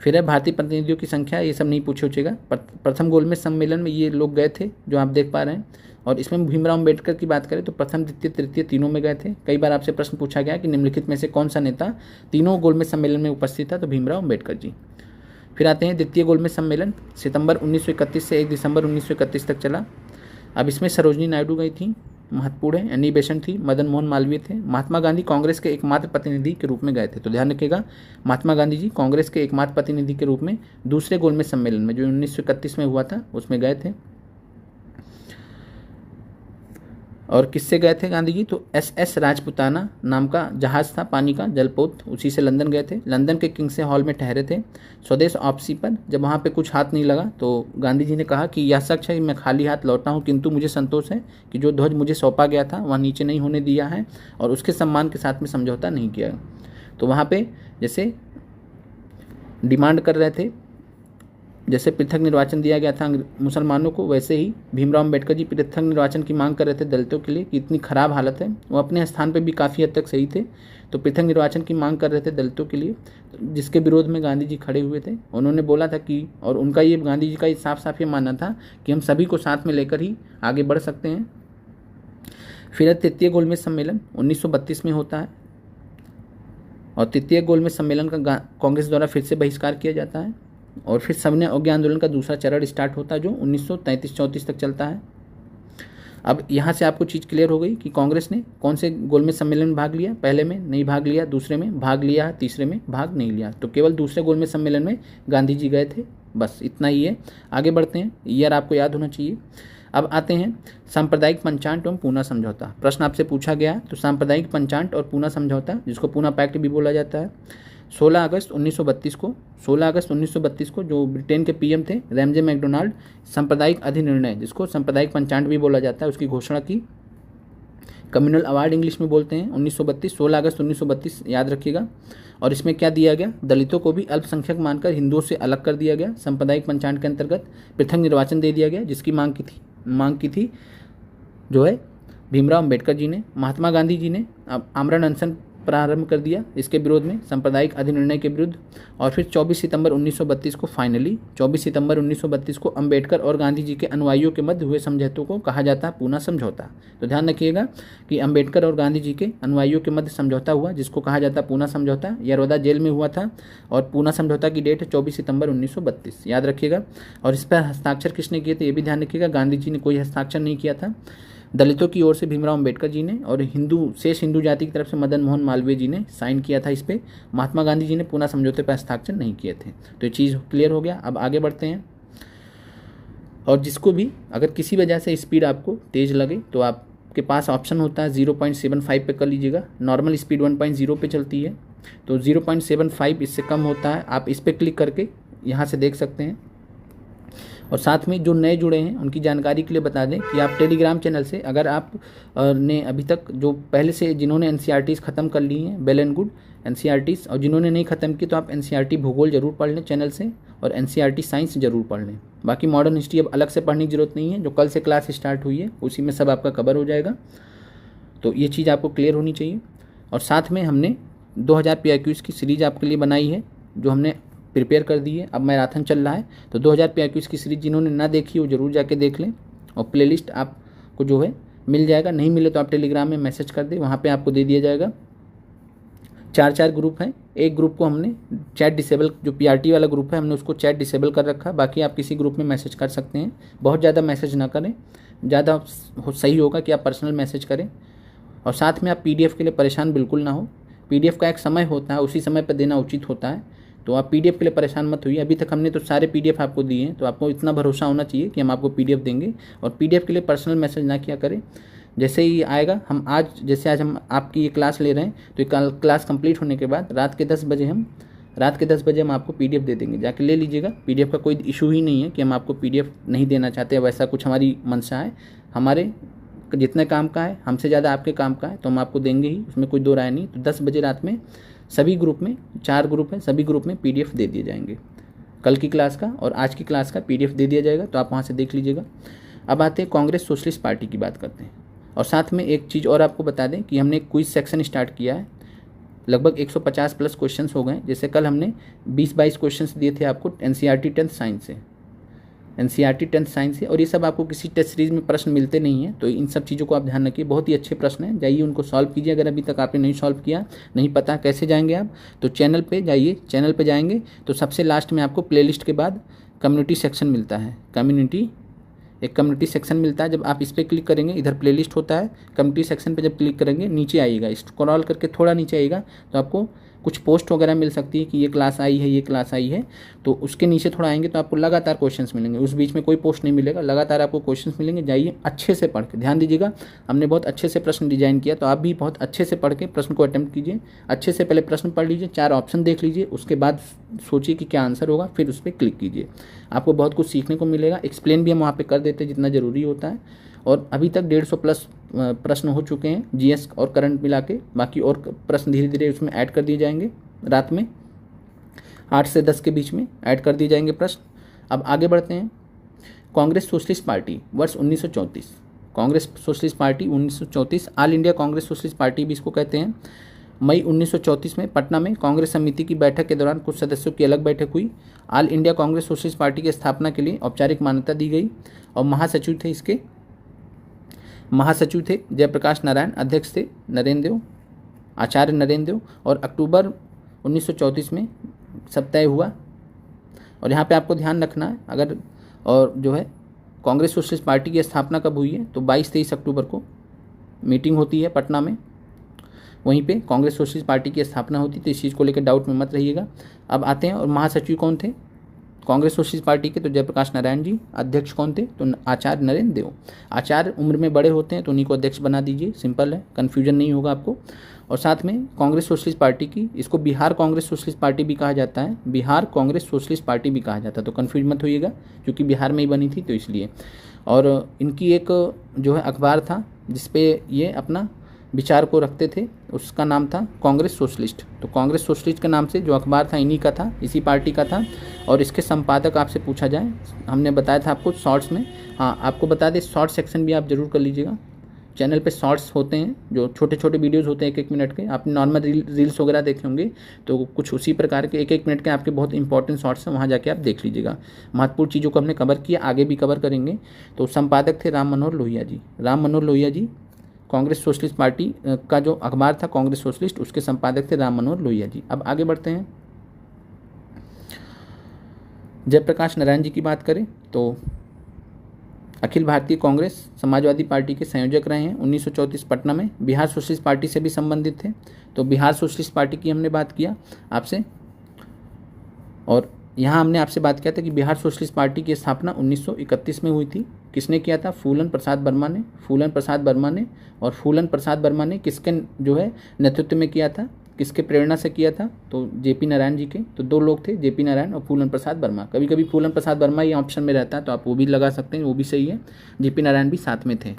फिर है भारतीय प्रतिनिधियों की संख्या, ये सब नहीं पूछेगा। प्रथम गोलमेज सम्मेलन में ये लोग गए थे जो आप देख पा रहे हैं। और इसमें भीमराव अम्बेडकर की बात करें तो प्रथम द्वितीय तृतीय तीनों में गए थे। कई बार आपसे प्रश्न पूछा गया कि निम्नलिखित में से कौन सा नेता तीनों गोलमेज सम्मेलन में उपस्थित था? तो भीमराव अम्बेडकर जी। फिर आते हैं द्वितीय गोलमेज सम्मेलन, सितंबर 1931 से 1 दिसंबर 1931 तक चला। अब इसमें सरोजनी नायडू गई थी, महत्वपूर्ण है। एनी बेसेंट थी, मदन मोहन मालवीय थे। महात्मा गांधी कांग्रेस के एकमात्र प्रतिनिधि के रूप में गए थे। तो ध्यान रखिएगा महात्मा गांधी जी कांग्रेस के एकमात्र प्रतिनिधि के रूप में दूसरे गोलमेज सम्मेलन में जो 1931 में हुआ था उसमें गए थे। और किससे गए थे गांधी जी? तो SS राजपुताना नाम का जहाज़ था, पानी का जलपोत, उसी से लंदन गए थे। लंदन के किंग्से हॉल में ठहरे थे स्वदेश वापसी पर। जब वहाँ पे कुछ हाथ नहीं लगा तो गांधी जी ने कहा कि यह सच है कि मैं खाली हाथ लौटा हूँ, किंतु मुझे संतोष है कि जो ध्वज मुझे सौंपा गया था वह नीचे नहीं होने दिया है और उसके सम्मान के साथ में समझौता नहीं किया। तो वहाँ पर जैसे डिमांड कर रहे थे जैसे पृथक निर्वाचन दिया गया था मुसलमानों को, वैसे ही भीमराव अम्बेडकर जी पृथक निर्वाचन की मांग कर रहे थे दलितों के लिए कि इतनी ख़राब हालत है। वो अपने स्थान पे भी काफ़ी हद तक सही थे, तो पृथक निर्वाचन की मांग कर रहे थे दलितों के लिए, जिसके विरोध में गांधी जी खड़े हुए थे। उन्होंने बोला था कि, और उनका ये गांधी जी का साफ साफ ये मानना था कि हम सभी को साथ में लेकर ही आगे बढ़ सकते हैं। फिर तृतीय गोलमेज सम्मेलन 1932 में होता है, और तृतीय गोलमेज सम्मेलन का कांग्रेस द्वारा फिर से बहिष्कार किया जाता है, और फिर सविनय अवज्ञा आंदोलन का दूसरा चरण स्टार्ट होता है जो 1933-34 तक चलता है। अब यहाँ से आपको चीज़ क्लियर हो गई कि कांग्रेस ने कौन से गोलमेज सम्मेलन में भाग लिया, पहले में नहीं भाग लिया, दूसरे में भाग लिया, तीसरे में भाग नहीं लिया। तो केवल दूसरे गोलमेज सम्मेलन में गांधी जी गए थे, बस इतना ही है। आगे बढ़ते हैं, ईयर आपको याद होना चाहिए। अब आते हैं सांप्रदायिक पंचांट एवं पूना समझौता। प्रश्न आपसे पूछा गया, तो सांप्रदायिक पंचांट और पूना समझौता, जिसको पूना पैक्ट भी बोला जाता है, 16 अगस्त 1932 को जो ब्रिटेन के पीएम थे रैमजे मैकडोनाल्ड, सांप्रदायिक अधिनिर्णय, जिसको सांप्रदायिक पंचांट भी बोला जाता है, उसकी घोषणा की। कम्युनल अवार्ड इंग्लिश में बोलते हैं। 1932, 16 अगस्त 1932 याद रखिएगा। और इसमें क्या दिया गया, दलितों को भी अल्पसंख्यक मानकर हिंदुओं से अलग कर दिया गया। सांप्रदायिक पंचांट के अंतर्गत पृथक निर्वाचन दे दिया गया, जिसकी मांग की थी जो है भीमराव अम्बेडकर जी ने। महात्मा गांधी जी ने आमरण अनशन प्रारंभ कर दिया इसके विरोध में, सांप्रदायिक अधिनिर्णय के विरुद्ध। और फिर 24 सितंबर 1932 को फाइनली 24 सितंबर 1932 को अम्बेडकर और गांधी जी के अनुयायियों के मध्य हुए समझौतों को कहा जाता है पूना समझौता। तो ध्यान रखिएगा कि अम्बेडकर और गांधी जी के अनुयायियों के मध्य समझौता हुआ, जिसको कहा जाता है पूना समझौता। यरवदा जेल में हुआ था, और पूना समझौता की डेट है 24 सितंबर 1932, याद रखिएगा। और इस पर हस्ताक्षर किसने किए थे ये भी ध्यान रखिएगा, गांधी जी ने कोई हस्ताक्षर नहीं किया था। दलितों की ओर से भीमराव अम्बेडकर जी ने, और शेष हिंदू जाति की तरफ से मदन मोहन मालवीय जी ने साइन किया था इस पर। महात्मा गांधी जी ने पूना समझौते पर हस्ताक्षर नहीं किए थे। तो ये चीज़ क्लियर हो गया। अब आगे बढ़ते हैं। और जिसको भी अगर किसी वजह से स्पीड आपको तेज़ लगे तो आपके पास ऑप्शन होता है 0.75 पे कर लीजिएगा। नॉर्मल स्पीड 1.0 पे चलती है, तो 0.75 इससे कम होता है। आप इस पर क्लिक करके यहाँ से देख सकते हैं। और साथ में जो नए जुड़े हैं उनकी जानकारी के लिए बता दें कि आप टेलीग्राम चैनल से, अगर आप ने अभी तक जो पहले से जिन्होंने एनसीईआरटीज़ ख़त्म कर ली हैं, वेल एंड गुड एनसीईआरटीज़, और जिन्होंने नहीं ख़त्म की तो आप एनसीईआरटी भूगोल जरूर पढ़ लें चैनल से, और एनसीईआरटी साइंस जरूर पढ़ लें। बाकी मॉडर्न हिस्ट्री अब अलग से पढ़ने की जरूरत नहीं है, जो कल से क्लास स्टार्ट हुई है उसी में सब आपका कवर हो जाएगा। तो ये चीज़ आपको क्लियर होनी चाहिए। और साथ में हमने 2000 PIQs की सीरीज़ आपके लिए बनाई है, जो हमने प्रिपेयर कर दी है। अब मैराथन चल रहा है, तो 2000 PIQs की सीरीज जिन्होंने ना देखी वो जरूर जाके देख लें, और प्लेलिस्ट आपको जो है मिल जाएगा। नहीं मिले तो आप टेलीग्राम में मैसेज कर दें, वहाँ पे आपको दे दिया जाएगा। 4 ग्रुप हैं। एक ग्रुप को हमने चैट डिसेबल, जो PRT वाला ग्रुप है हमने उसको चैट डिसेबल कर रखा। बाकी आप किसी ग्रुप में मैसेज कर सकते हैं। बहुत ज़्यादा मैसेज ना करें, ज़्यादा सही होगा कि आप पर्सनल मैसेज करें। और साथ में आप PDF के लिए परेशान बिल्कुल ना हो। PDF का एक समय होता है, उसी समय पर देना उचित होता है, तो आप PDF के लिए परेशान मत होइए। अभी तक हमने तो सारे PDF आपको दिए हैं, तो आपको इतना भरोसा होना चाहिए कि हम आपको PDF देंगे। और PDF के लिए पर्सनल मैसेज ना किया करें। जैसे ही आएगा, हम आज हम आपकी ये क्लास ले रहे हैं, तो ये क्लास कंप्लीट होने के बाद रात के 10 बजे हम आपको PDF दे देंगे, जाके ले लीजिएगा। PDF का कोई इशू ही नहीं है कि हम आपको PDF नहीं देना चाहते, वैसा कुछ हमारी मंशा है। हमारे जितने काम का है, हमसे ज़्यादा आपके काम का है, तो हम आपको देंगे ही, उसमें कोई दो राय नहीं। तो 10 बजे रात में सभी ग्रुप में, 4 ग्रुप हैं, सभी ग्रुप में PDF दे दिए जाएंगे। कल की क्लास का और आज की क्लास का PDF दे दिया जाएगा, तो आप वहाँ से देख लीजिएगा। अब आते हैं कांग्रेस सोशलिस्ट पार्टी की बात करते हैं। और साथ में एक चीज़ और आपको बता दें कि हमने एक क्विज सेक्शन स्टार्ट किया है। लगभग 150 प्लस क्वेश्चंस हो गए। जैसे कल हमने 20-22 क्वेश्चंस दिए थे आपको NCERT 10th साइंस से, NCERT 10th साइंस से। और ये सब आपको किसी टेस्ट सीरीज में प्रश्न मिलते नहीं हैं, तो इन सब चीज़ों को आप ध्यान रखिए। बहुत ही अच्छे प्रश्न हैं, जाइए उनको सॉल्व कीजिए। अगर अभी तक आपने नहीं सॉल्व किया, नहीं पता कैसे जाएंगे आप, तो चैनल पे जाइए। चैनल पे जाएंगे तो सबसे लास्ट में आपको प्लेलिस्ट के बाद कम्युनिटी सेक्शन मिलता है। कम्युनिटी सेक्शन मिलता है। जब आप इस पर क्लिक करेंगे, इधर प्लेलिस्ट होता है, कम्युनिटी सेक्शन पे जब क्लिक करेंगे नीचे आइएगा, स्क्रॉल करके थोड़ा नीचे आइएगा, तो आपको कुछ पोस्ट वगैरह मिल सकती है कि ये क्लास आई है, ये क्लास आई है। तो उसके नीचे थोड़ा आएंगे तो आपको लगातार क्वेश्चंस मिलेंगे, उस बीच में कोई पोस्ट नहीं मिलेगा, लगातार आपको क्वेश्चंस मिलेंगे। जाइए अच्छे से पढ़ के, ध्यान दीजिएगा, हमने बहुत अच्छे से प्रश्न डिजाइन किया, तो आप भी बहुत अच्छे से पढ़ के प्रश्न को अटेम्प्ट कीजिए। अच्छे से पहले प्रश्न पढ़ लीजिए, 4 ऑप्शन देख लीजिए, उसके बाद सोचिए कि क्या आंसर होगा, फिर उस पर क्लिक कीजिए। आपको बहुत कुछ सीखने को मिलेगा। एक्सप्लेन भी हम वहाँ पर कर देते हैं जितना ज़रूरी होता है। और अभी तक 150 प्लस प्रश्न हो चुके हैं, GS और करंट मिला के। बाकी और प्रश्न धीरे धीरे उसमें ऐड कर दिए जाएंगे। रात में 8 से 10 के बीच में ऐड कर दिए जाएंगे प्रश्न। अब आगे बढ़ते हैं। कांग्रेस सोशलिस्ट पार्टी वर्ष 1934, Congress socialist party 1934, all India Congress socialist party भी इसको कहते हैं। मई 1934 में पटना में कांग्रेस समिति की बैठक के दौरान कुछ सदस्यों की अलग बैठक हुई। All India Congress socialist party की स्थापना के लिए औपचारिक मान्यता दी गई और महासचिव थे जयप्रकाश नारायण, अध्यक्ष थे आचार्य नरेंद्र देव, और अक्टूबर 1934 में सब तय हुआ। और यहाँ पे आपको ध्यान रखना है, अगर और जो है कांग्रेस सोशलिस्ट पार्टी की स्थापना कब हुई है तो 22-23 अक्टूबर को मीटिंग होती है पटना में, वहीं पे कांग्रेस सोशलिस्ट पार्टी की स्थापना होती, तो इस चीज़ को लेकर डाउट में मत रहिएगा। अब आते हैं, और महासचिव कौन थे कांग्रेस सोशलिस्ट पार्टी के, तो जयप्रकाश नारायण जी। अध्यक्ष कौन थे, तो आचार्य नरेंद्र देव। आचार्य उम्र में बड़े होते हैं तो उन्हीं को अध्यक्ष बना दीजिए, सिंपल है, कन्फ्यूजन नहीं होगा आपको। और साथ में कांग्रेस सोशलिस्ट पार्टी की, इसको बिहार कांग्रेस सोशलिस्ट पार्टी भी कहा जाता है, बिहार कांग्रेस सोशलिस्ट पार्टी भी कहा जाता है, तो कन्फ्यूज मत होइएगा क्योंकि बिहार में ही बनी थी तो इसलिए। और इनकी एक जो है अखबार था जिसपे ये अपना विचार को रखते थे, उसका नाम था कांग्रेस सोशलिस्ट। तो कांग्रेस सोशलिस्ट के नाम से जो अखबार था इन्हीं का था, इसी पार्टी का था। और इसके संपादक आपसे पूछा जाए, हमने बताया था आपको शॉर्ट्स में, हाँ आपको बता दें शॉर्ट सेक्शन भी आप जरूर कर लीजिएगा। चैनल पे शॉर्ट्स होते हैं जो छोटे छोटे वीडियोस होते हैं 1-1 मिनट के, आपने नॉर्मल रील्स वगैरह देखे होंगे तो कुछ उसी प्रकार के 1-1 मिनट के आपके बहुत इंपॉर्टेंट शॉर्ट्स हैं, वहाँ जाके आप देख लीजिएगा। महत्वपूर्ण चीज़ों को हमने कवर किया, आगे भी कवर करेंगे। तो संपादक थे राम मनोहर लोहिया जी। राम मनोहर लोहिया जी कांग्रेस सोशलिस्ट पार्टी का जो अखबार था कांग्रेस सोशलिस्ट, उसके संपादक थे राम मनोहर लोहिया जी। अब आगे बढ़ते हैं। जयप्रकाश नारायण जी की बात करें तो अखिल भारतीय कांग्रेस समाजवादी पार्टी के संयोजक रहे हैं। 1934 पटना में बिहार सोशलिस्ट पार्टी से भी संबंधित थे, तो बिहार सोशलिस्ट पार्टी की हमने बात किया आपसे। और यहाँ हमने आपसे बात किया था कि बिहार सोशलिस्ट पार्टी की स्थापना 1931 में हुई थी। किसने किया था, फूलन प्रसाद वर्मा ने। और फूलन प्रसाद वर्मा ने किसके जो है नेतृत्व में किया था, किसके प्रेरणा से किया था, तो जेपी नारायण जी के। तो दो लोग थे, जेपी नारायण और फूलन प्रसाद वर्मा। कभी कभी फूलन प्रसाद वर्मा ये ऑप्शन में रहता है तो आप वो भी लगा सकते हैं, वो भी सही है। जेपी नारायण भी साथ में थे,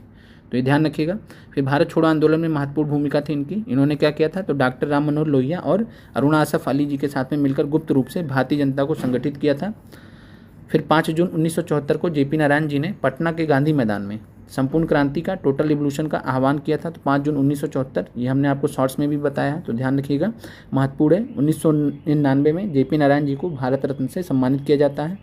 तो ये ध्यान रखिएगा। फिर भारत छोड़ो आंदोलन में महत्वपूर्ण भूमिका थी इनकी। इन्होंने क्या किया था, तो डॉक्टर राम मनोहर लोहिया और अरुणा असफ अली जी के साथ में मिलकर गुप्त रूप से भारतीय जनता को संगठित किया था। फिर 5 जून 1974 को जेपी नारायण जी ने पटना के गांधी मैदान में संपूर्ण क्रांति का, टोटल रिवोल्यूशन का आह्वान किया था। तो 5 जून 1974, ये हमने आपको शॉर्ट्स में भी बताया है, तो ध्यान रखिएगा, महत्वपूर्ण है। 1999 में जेपी नारायण जी को भारत रत्न से सम्मानित किया जाता है।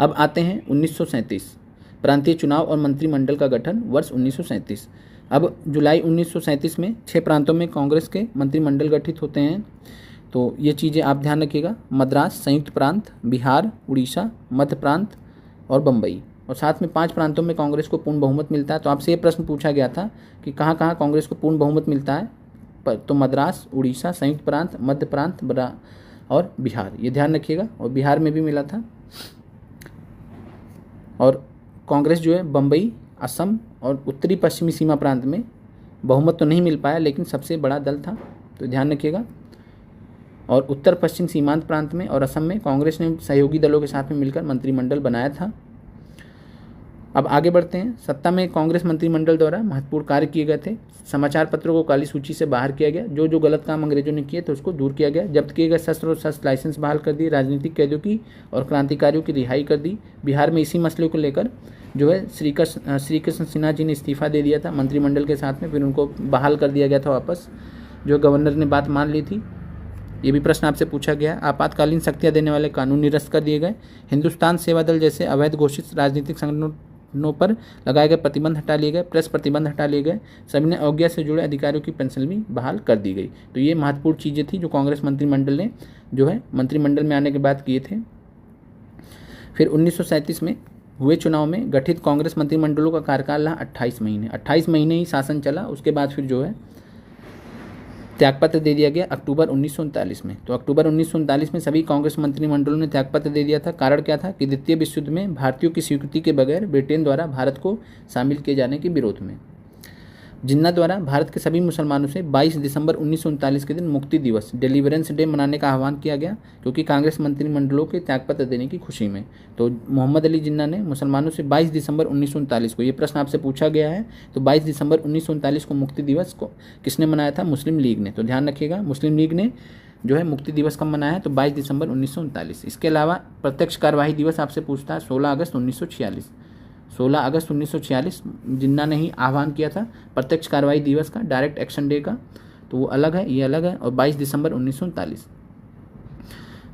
अब आते हैं 1937, प्रांतीय चुनाव और मंत्रिमंडल का गठन वर्ष 1937। अब जुलाई 1937 में 6 प्रांतों में कांग्रेस के मंत्रिमंडल गठित होते हैं, तो ये चीज़ें आप ध्यान रखिएगा। मद्रास, संयुक्त प्रांत, बिहार, उड़ीसा, मध्य प्रांत और बम्बई। और साथ में 5 प्रांतों में कांग्रेस को पूर्ण बहुमत मिलता है। तो आपसे ये प्रश्न पूछा गया था कि कहाँ कहाँ कांग्रेस को पूर्ण बहुमत मिलता है, तो मद्रास, उड़ीसा, संयुक्त प्रांत, मध्य प्रांत और बिहार, ये ध्यान रखिएगा। और बिहार में भी मिला था। और कांग्रेस जो है बम्बई, असम और उत्तरी पश्चिमी सीमा प्रांत में बहुमत तो नहीं मिल पाया, लेकिन सबसे बड़ा दल था, तो ध्यान रखिएगा। और उत्तर पश्चिम सीमांत प्रांत में और असम में कांग्रेस ने सहयोगी दलों के साथ में मिलकर मंत्रिमंडल बनाया था। अब आगे बढ़ते हैं। सत्ता में कांग्रेस मंत्रिमंडल द्वारा महत्वपूर्ण कार्य किए गए थे। समाचार पत्रों को काली सूची से बाहर किया गया, जो गलत काम अंग्रेजों ने किए थे उसको दूर किया गया। जब्त किए गए शस्त्र और शस्त्र लाइसेंस बहाल कर दिए। राजनीतिक कैदियों की और क्रांतिकारियों की रिहाई कर दी। बिहार में इसी मसले को लेकर जो है श्री कृष्ण सिन्हा जी ने इस्तीफा दे दिया था मंत्रिमंडल के साथ में, फिर उनको बहाल कर दिया गया था वापस, जो गवर्नर ने बात मान ली थी। ये भी प्रश्न आपसे पूछा गया। आपातकालीन शक्तियाँ देने वाले कानून निरस्त कर दिए गए। हिंदुस्तान सेवा दल जैसे अवैध घोषित राजनीतिक संगठनों पर लगाए गए प्रतिबंध हटा लिए गए। प्रेस प्रतिबंध हटा लिए गए। सविनय अवज्ञा से जुड़े अधिकारियों की पेंशन भी बहाल कर दी गई। तो ये महत्वपूर्ण चीज़ें थी जो कांग्रेस मंत्रिमंडल ने जो है मंत्रिमंडल में आने के बाद किए थे। फिर 1937 में हुए चुनाव में गठित कांग्रेस मंत्रिमंडलों का कार्यकाल रहा 28 महीने। 28 महीने ही शासन चला, उसके बाद फिर जो है त्यागपत्र दे दिया गया अक्टूबर 1939 में। तो अक्टूबर 1939 में सभी कांग्रेस मंत्रिमंडलों ने त्यागपत्र दे दिया था। कारण क्या था कि द्वितीय विश्व युद्ध में भारतीयों की स्वीकृति के बगैर ब्रिटेन द्वारा भारत को शामिल किए जाने के विरोध में। जिन्ना द्वारा भारत के सभी मुसलमानों से 22 दिसंबर 1939 के दिन मुक्ति दिवस, डिलीवरेंस डे मनाने का आह्वान किया गया, क्योंकि कांग्रेस मंत्रिमंडलों के त्यागपत्र देने की खुशी में। तो मोहम्मद अली जिन्ना ने मुसलमानों से 22 दिसंबर 1939 को, ये प्रश्न आपसे पूछा गया है, तो 22 दिसंबर 1939 को मुक्ति दिवस को किसने मनाया था, मुस्लिम लीग ने। तो ध्यान रखिएगा, मुस्लिम लीग ने जो है मुक्ति दिवस कब मनाया है, तो 22 दिसंबर 1939। इसके अलावा प्रत्यक्ष कार्यवाही दिवस आपसे पूछता है 16 अगस्त 1946। 16 अगस्त 1946 जिन्ना ने ही आह्वान किया था प्रत्यक्ष कार्रवाई दिवस का, डायरेक्ट एक्शन डे का, तो वो अलग है, ये अलग है। और 22 दिसंबर 1939।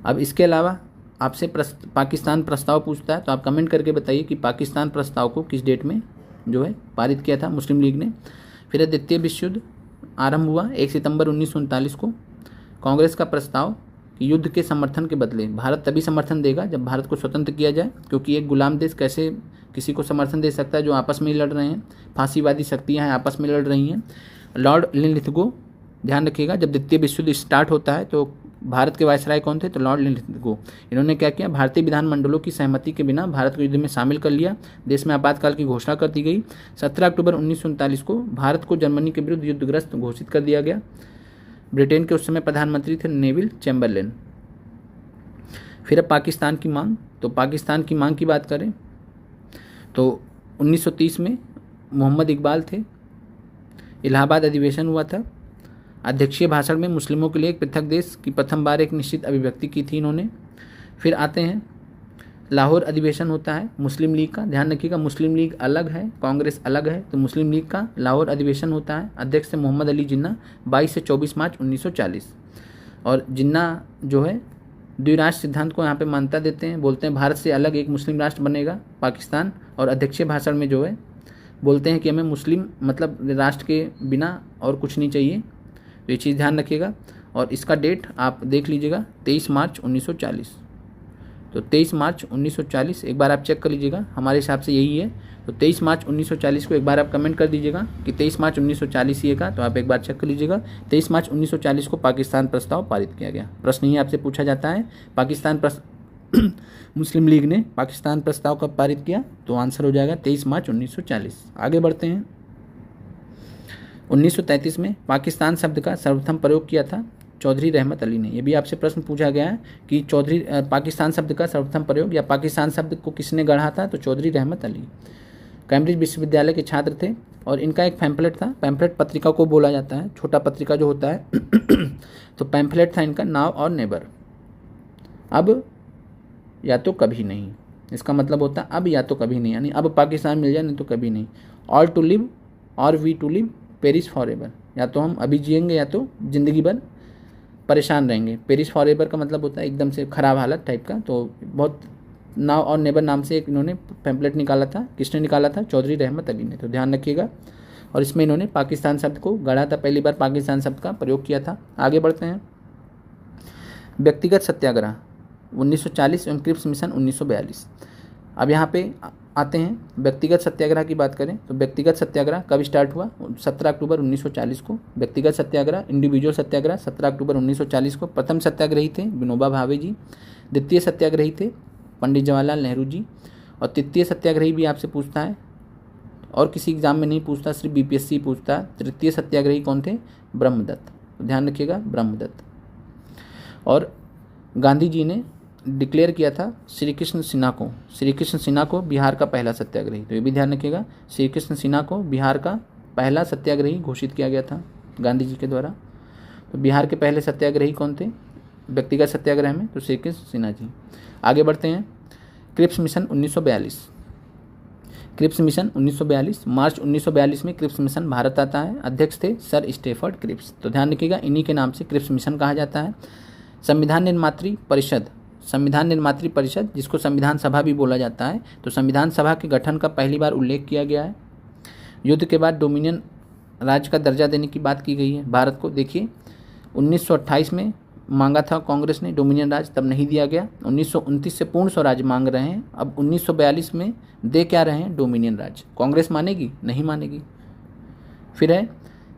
अब इसके अलावा आपसे पाकिस्तान प्रस्ताव पूछता है, तो आप कमेंट करके बताइए कि पाकिस्तान प्रस्ताव को किस डेट में जो है पारित किया था मुस्लिम लीग ने। फिर द्वितीय विश्व युद्ध आरंभ हुआ 1 सितंबर 1939 को। कांग्रेस का प्रस्ताव कि युद्ध के समर्थन के बदले भारत तभी समर्थन देगा जब भारत को स्वतंत्र किया जाए, क्योंकि एक गुलाम देश कैसे किसी को समर्थन दे सकता है जो आपस में ही लड़ रहे हैं, फांसीवादी शक्तियां हैं आपस में लड़ रही हैं। लॉर्ड लिनलिथगो, ध्यान रखिएगा, जब द्वितीय विश्व युद्ध स्टार्ट होता है तो भारत के वायसराय कौन थे, तो लॉर्ड लिनलिथगो। इन्होंने क्या किया, भारतीय विधानमंडलों की सहमति के बिना भारत को युद्ध में शामिल कर लिया। देश में आपातकाल की घोषणा कर दी गई। 17 अक्टूबर 1939 को भारत को जर्मनी के विरुद्ध युद्धग्रस्त घोषित कर दिया गया। ब्रिटेन के उस समय प्रधानमंत्री थे नेविल चैम्बरलेन। फिर अब पाकिस्तान की मांग, तो पाकिस्तान की मांग की बात करें तो 1930 में मोहम्मद इकबाल थे, इलाहाबाद अधिवेशन हुआ था। अध्यक्षीय भाषण में मुस्लिमों के लिए एक पृथक देश की प्रथम बार एक निश्चित अभिव्यक्ति की थी इन्होंने। फिर आते हैं लाहौर अधिवेशन होता है मुस्लिम लीग का, ध्यान रखिएगा मुस्लिम लीग अलग है, कांग्रेस अलग है, तो मुस्लिम लीग का लाहौर अधिवेशन होता है। अध्यक्ष थे मोहम्मद अली जिन्ना, 22 से 24 मार्च 1940। और जिन्ना जो है द्विराष्ट्र सिद्धांत को यहाँ पे मान्यता देते हैं, बोलते हैं भारत से अलग एक मुस्लिम राष्ट्र बनेगा पाकिस्तान, और अध्यक्षीय भाषण में जो है बोलते हैं कि हमें मुस्लिम मतलब राष्ट्र के बिना और कुछ नहीं चाहिए, तो ये चीज़ ध्यान रखिएगा। और इसका डेट आप देख लीजिएगा 23 मार्च 1940, तो 23 मार्च 1940 एक बार आप चेक कर लीजिएगा, हमारे हिसाब से यही है। तो 23 मार्च 1940 को एक बार आप कमेंट कर दीजिएगा कि 23 मार्च 1940 ही का, तो आप एक बार चेक कर लीजिएगा। 23 मार्च 1940 को पाकिस्तान प्रस्ताव पारित किया गया। प्रश्न ही आपसे पूछा जाता है पाकिस्तान मुस्लिम लीग ने पाकिस्तान प्रस्ताव कब पारित किया, तो आंसर हो जाएगा 23 मार्च 1940। आगे बढ़ते हैं। 1933 में पाकिस्तान शब्द का सर्वप्रथम प्रयोग किया था चौधरी रहमत अली ने। यह भी आपसे प्रश्न पूछा गया है कि पाकिस्तान शब्द का सर्वप्रथम प्रयोग या पाकिस्तान शब्द को किसने गढ़ा था, तो चौधरी रहमत अली कैम्ब्रिज विश्वविद्यालय के छात्र थे। और इनका एक पैम्फलेट था, पैम्फलेट पत्रिका को बोला जाता है, छोटा पत्रिका जो होता है तो पैम्फलेट था इनका नाउ और नेबर, अब या तो कभी नहीं। इसका मतलब होता है अब या तो कभी नहीं, यानी अब पाकिस्तान मिल जाए नहीं तो कभी नहीं। ऑल टू लिव और we to live, Paris forever, या तो हम अभी जिएंगे या तो ज़िंदगी भर परेशान रहेंगे। पेरिस फॉर एवर का मतलब होता है एकदम से ख़राब हालत टाइप का। तो बहुत नाउ और नेबर नाम से एक इन्होंने पैम्पलेट निकाला था, किसने निकाला था, चौधरी रहमत अली ने, तो ध्यान रखिएगा। और इसमें इन्होंने पाकिस्तान शब्द को गढ़ा था, पहली बार पाकिस्तान शब्द का प्रयोग किया था। आगे बढ़ते हैं। व्यक्तिगत सत्याग्रह 1940 एवं क्रिप्स मिशन 1942। अब यहाँ पे आते हैं, व्यक्तिगत सत्याग्रह की बात करें तो व्यक्तिगत सत्याग्रह कब स्टार्ट हुआ, 17 अक्टूबर 1940 को। व्यक्तिगत सत्याग्रह इंडिविजुअल सत्याग्रह 17 अक्टूबर 1940 को। प्रथम सत्याग्रही थे विनोबा भावे जी, द्वितीय सत्याग्रही थे पंडित जवाहरलाल नेहरू जी, और तृतीय सत्याग्रही भी आपसे पूछता है और किसी एग्जाम में नहीं पूछता, सिर्फ बीपीएससी पूछता है। तृतीय सत्याग्रही कौन थे, ब्रह्मदत्त, तो ध्यान रखिएगा ब्रह्मदत्त। और गांधी जी ने डिक्लेयर किया था श्री कृष्ण सिन्हा को बिहार का पहला सत्याग्रही, तो ये भी ध्यान रखिएगा, श्री कृष्ण सिन्हा को बिहार का पहला सत्याग्रही घोषित किया गया था गांधी जी के द्वारा। तो बिहार के पहले सत्याग्रही कौन थे व्यक्तिगत सत्याग्रह में, तो श्री कृष्ण सिन्हा जी। आगे बढ़ते हैं। क्रिप्स मिशन 1942, क्रिप्स मिशन 1942, मार्च 1942 में क्रिप्स मिशन भारत आता है। अध्यक्ष थे सर स्टेफर्ड क्रिप्स, तो ध्यान रखिएगा इन्हीं के नाम से क्रिप्स मिशन कहा जाता है। संविधान निर्मात्री परिषद जिसको संविधान सभा भी बोला जाता है, तो संविधान सभा के गठन का पहली बार उल्लेख किया गया है। युद्ध के बाद डोमिनियन राज्य का दर्जा देने की बात की गई है भारत को। देखिए 1928 में मांगा था कांग्रेस ने डोमिनियन राज, तब नहीं दिया गया। 1929 से पूर्ण स्वराज मांग रहे हैं, अब 1942 में दे क्या रहे हैं, डोमिनियन राज। कांग्रेस मानेगी, नहीं मानेगी। फिर है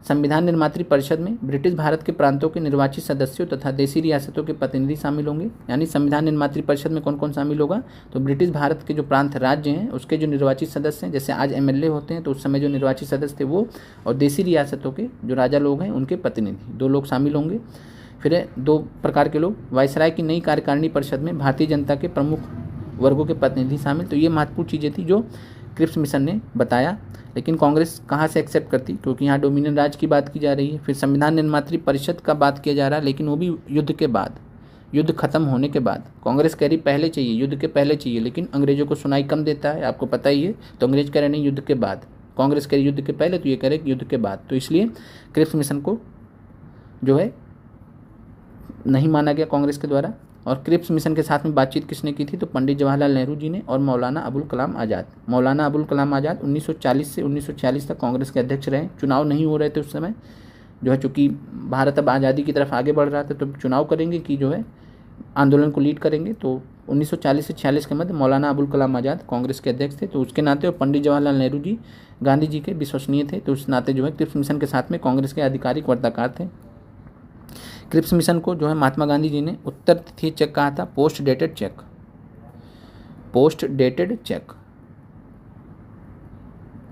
संविधान निर्मात्री परिषद में ब्रिटिश भारत के प्रांतों के निर्वाचित सदस्यों तथा देशी रियासतों के प्रतिनिधि शामिल होंगे। यानी संविधान निर्मात्री परिषद में कौन कौन शामिल होगा, तो ब्रिटिश भारत के जो प्रांत राज्य हैं उसके जो निर्वाचित सदस्य हैं, जैसे आज एमएलए होते हैं तो उस समय जो निर्वाचित सदस्य थे वो, और देशी रियासतों के जो राजा लोग हैं उनके प्रतिनिधि, 2 लोग शामिल होंगे। फिर 2 प्रकार के लोग, वायसराय की नई कार्यकारिणी परिषद में भारतीय जनता के प्रमुख वर्गों के प्रतिनिधि शामिल। तो ये महत्वपूर्ण चीज़ें थी जो क्रिप्स मिशन ने बताया। लेकिन कांग्रेस कहाँ से एक्सेप्ट करती, क्योंकि यहाँ डोमिनियन राज की बात की जा रही है। फिर संविधान निर्मात्री परिषद का बात किया जा रहा है, लेकिन वो भी युद्ध के बाद, युद्ध खत्म होने के बाद। कांग्रेस कह रही पहले चाहिए, युद्ध के पहले चाहिए, लेकिन अंग्रेजों को सुनाई कम देता है, आपको पता ही है। तो अंग्रेज कह रहे नहीं युद्ध के बाद, कांग्रेस कह रही युद्ध के पहले, तो ये कह रहे युद्ध के बाद। तो इसलिए क्रिप्स मिशन को जो है नहीं माना गया कांग्रेस के द्वारा। और क्रिप्स मिशन के साथ में बातचीत किसने की थी, तो पंडित जवाहरलाल नेहरू जी ने और मौलाना अबुल कलाम आज़ाद। मौलाना अबुल कलाम आज़ाद 1940 से 1946 तक कांग्रेस के अध्यक्ष रहे। चुनाव नहीं हो रहे थे उस समय जो है, चूँकि भारत अब आज़ादी की तरफ आगे बढ़ रहा था, तो चुनाव करेंगे कि जो है आंदोलन को लीड करेंगे। तो 1940 से 46 के मध्य मौलाना अबुल कलाम आज़ाद कांग्रेस के अध्यक्ष थे, तो उसके नाते, और पंडित जवाहरलाल नेहरू जी गांधी जी के विश्वसनीय थे, तो उस नाते जो है क्रिप्स मिशन के साथ में कांग्रेस के आधिकारिक वार्ताकार थे। क्रिप्स मिशन को जो है महात्मा गांधी जी ने उत्तर तिथि चेक कहा था, post dated cheque, post dated cheque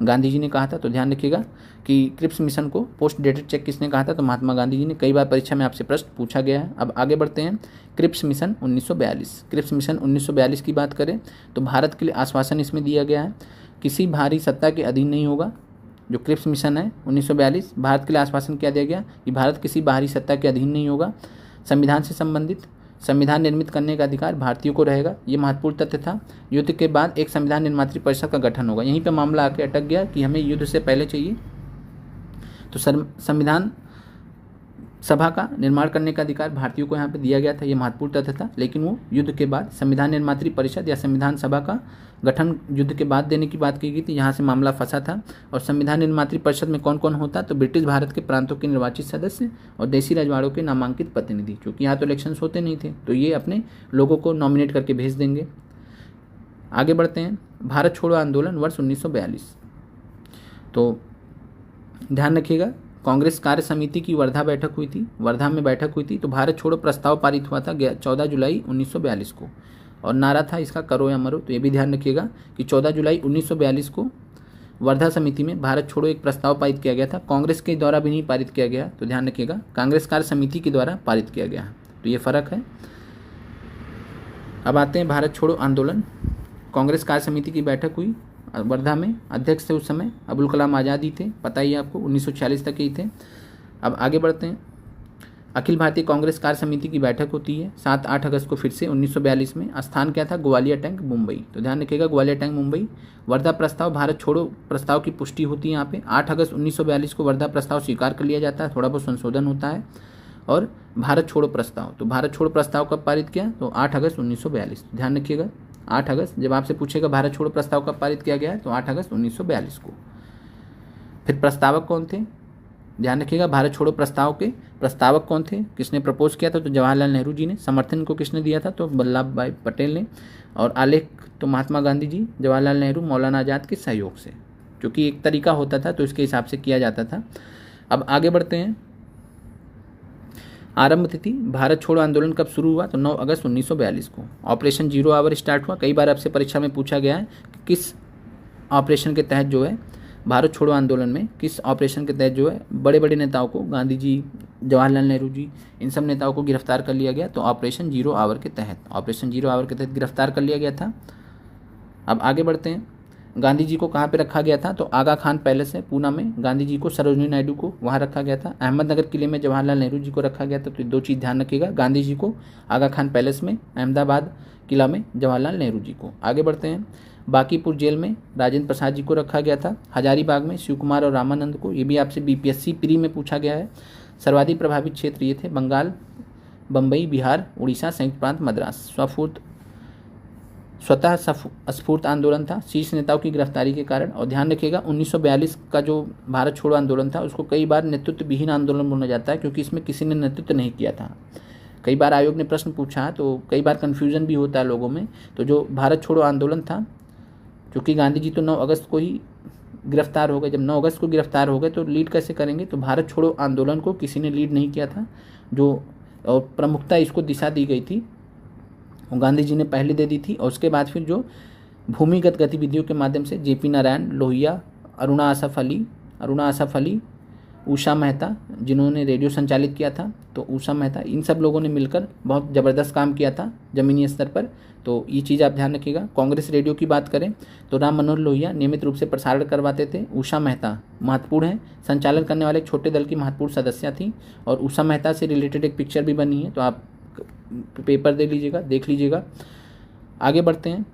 Gandhi ji ने कहा था। तो ध्यान रखिएगा कि क्रिप्स मिशन को पोस्ट डेटेड चेक किसने कहा था, तो महात्मा गांधी जी ने। कई बार परीक्षा में आपसे प्रश्न पूछा गया है। अब आगे बढ़ते हैं। क्रिप्स मिशन 1942, क्रिप्स मिशन 1942 की बात करें तो भारत के लिए आश्वासन इसमें दिया गया है, किसी बाहरी सत्ता के अधीन नहीं होगा। जो क्रिप्स मिशन है 1942, भारत के लिए आश्वासन क्या दिया गया कि भारत किसी बाहरी सत्ता के अधीन नहीं होगा। संविधान से संबंधित संविधान निर्मित करने का अधिकार भारतीयों को रहेगा, ये महत्वपूर्ण तथ्य था। युद्ध के बाद एक संविधान निर्मात्री परिषद का गठन होगा। यहीं पे मामला आके अटक गया कि हमें युद्ध से पहले चाहिए, तो संविधान सभा का निर्माण करने का अधिकार भारतीयों को यहाँ पे दिया गया था, ये महत्वपूर्ण तथ्य था। लेकिन वो युद्ध के बाद संविधान निर्मात्री परिषद या संविधान सभा का गठन युद्ध के बाद देने की बात की गई थी, यहाँ से मामला फंसा था। और संविधान निर्मात्री परिषद में कौन कौन होता, तो ब्रिटिश भारत के प्रांतों के निर्वाचित सदस्य और देशी रजवाड़ों के नामांकित प्रतिनिधि। क्योंकि यहाँ तो इलेक्शंस होते नहीं थे, तो ये अपने लोगों को नॉमिनेट करके भेज देंगे। आगे बढ़ते हैं। भारत छोड़ो आंदोलन वर्ष 1942, तो ध्यान रखिएगा कांग्रेस कार्य समिति की वर्धा बैठक हुई थी, वर्धा में बैठक हुई थी। तो भारत छोड़ो प्रस्ताव पारित हुआ था 14 जुलाई 1942 को, और नारा था इसका करो या मरो। तो ये भी ध्यान रखिएगा कि 14 जुलाई 1942 को वर्धा समिति में भारत छोड़ो एक प्रस्ताव पारित किया गया था। कांग्रेस के द्वारा भी नहीं पारित किया गया, तो ध्यान रखिएगा कांग्रेस कार्य समिति के द्वारा पारित किया गया, तो ये फर्क है। अब आते हैं भारत छोड़ो आंदोलन। कांग्रेस कार्य समिति की बैठक हुई वर्धा में, अध्यक्ष थे उस समय अबुल कलाम आज़ाद ही थे, पता ही आपको 1946 तक ही थे। अब आगे बढ़ते हैं। अखिल भारतीय कांग्रेस कार्य समिति की बैठक होती है 7-8 अगस्त को फिर से 1942 में। स्थान क्या था, ग्वालियर टैंक मुंबई। तो ध्यान रखिएगा ग्वालियर टैंक मुंबई। वर्धा प्रस्ताव, भारत छोड़ो प्रस्ताव की पुष्टि होती है यहाँ पे 8 अगस्त 1942 को वर्धा प्रस्ताव स्वीकार कर लिया जाता है, थोड़ा बहुत संशोधन होता है। और भारत छोड़ो प्रस्ताव, तो भारत छोड़ो प्रस्ताव कब पारित किया, तो 8 अगस्त 1942। ध्यान रखिएगा 8 अगस्त, जब आपसे पूछेगा भारत छोड़ो प्रस्ताव कब पारित किया गया है, तो 8 अगस्त 1942 को। फिर प्रस्तावक कौन थे, ध्यान रखिएगा भारत छोड़ो प्रस्ताव के प्रस्तावक कौन थे, किसने प्रपोज किया था, तो जवाहरलाल नेहरू जी ने। समर्थन को किसने दिया था, तो वल्लभ भाई पटेल ने। और आलेख तो महात्मा गांधी जी, जवाहरलाल नेहरू, मौलाना आज़ाद के सहयोग से, क्योंकि एक तरीका होता था तो इसके हिसाब से किया जाता था। अब आगे बढ़ते हैं। आरंभ तिथि, भारत छोड़ो आंदोलन कब शुरू हुआ, तो 9 अगस्त 1942 को। ऑपरेशन 0 आवर स्टार्ट हुआ। कई बार आपसे परीक्षा में पूछा गया है कि किस ऑपरेशन के तहत जो है भारत छोड़ो आंदोलन में, किस ऑपरेशन के तहत जो है बड़े बड़े नेताओं को, गांधी जी, जवाहरलाल नेहरू जी, इन सब नेताओं को गिरफ्तार कर लिया गया, तो ऑपरेशन 0 आवर के तहत, ऑपरेशन 0 आवर के तहत गिरफ्तार कर लिया गया था। अब आगे बढ़ते हैं। गांधी जी को कहाँ पे रखा गया था, तो आगा खान पैलेस है पूना में, गांधी जी को, सरोजनी नायडू को वहाँ रखा गया था। अहमदनगर किले में जवाहरलाल नेहरू जी को रखा गया था। तो दो चीज़ ध्यान रखिएगा, गांधी जी को आगा खान पैलेस में, अहमदाबाद किला में जवाहरलाल नेहरू जी को। आगे बढ़ते हैं। बांकीपुर जेल में राजेंद्र प्रसाद जी को रखा गया था। हजारीबाग में शिव कुमार और रामानंद को, ये भी आपसे बीपीएससी प्री में पूछा गया है। सर्वाधिक प्रभावित क्षेत्र ये थे बंगाल, बम्बई, बिहार, उड़ीसा, संयुक्त प्रांत मद्रास। स्वतः स्फूर्त आंदोलन था शीर्ष नेताओं की गिरफ्तारी के कारण। और ध्यान रखिएगा 1942 का जो भारत छोड़ो आंदोलन था उसको कई बार नेतृत्व विहीन आंदोलन बोला जाता है, क्योंकि इसमें किसी ने नेतृत्व नहीं किया था। कई बार आयोग ने प्रश्न पूछा तो कई बार कन्फ्यूजन भी होता है लोगों में। तो जो भारत छोड़ो आंदोलन था, क्योंकि गांधी जी तो 9 अगस्त को ही गिरफ्तार हो गए, जब 9 अगस्त को गिरफ्तार हो गए तो लीड कैसे करेंगे, तो भारत छोड़ो आंदोलन को किसी ने लीड नहीं किया था। जो और प्रमुखता इसको दिशा दी गई थी वो गांधी जी ने पहले दे दी थी। और उसके बाद फिर जो भूमिगत गतिविधियों के माध्यम से जेपी नारायण, लोहिया, अरुणा आसफ अली, उषा मेहता जिन्होंने रेडियो संचालित किया था, तो उषा मेहता, इन सब लोगों ने मिलकर बहुत ज़बरदस्त काम किया था ज़मीनी स्तर पर। तो ये चीज़ आप ध्यान रखिएगा। कांग्रेस रेडियो की बात करें तो राम मनोहर लोहिया नियमित रूप से प्रसारण करवाते थे। उषा मेहता महत्वपूर्ण है, संचालन करने वाले एक छोटे दल की महत्वपूर्ण सदस्य थी, और उषा मेहता से रिलेटेड एक पिक्चर भी बनी है, तो आप पेपर देख लीजिएगा। आगे बढ़ते हैं,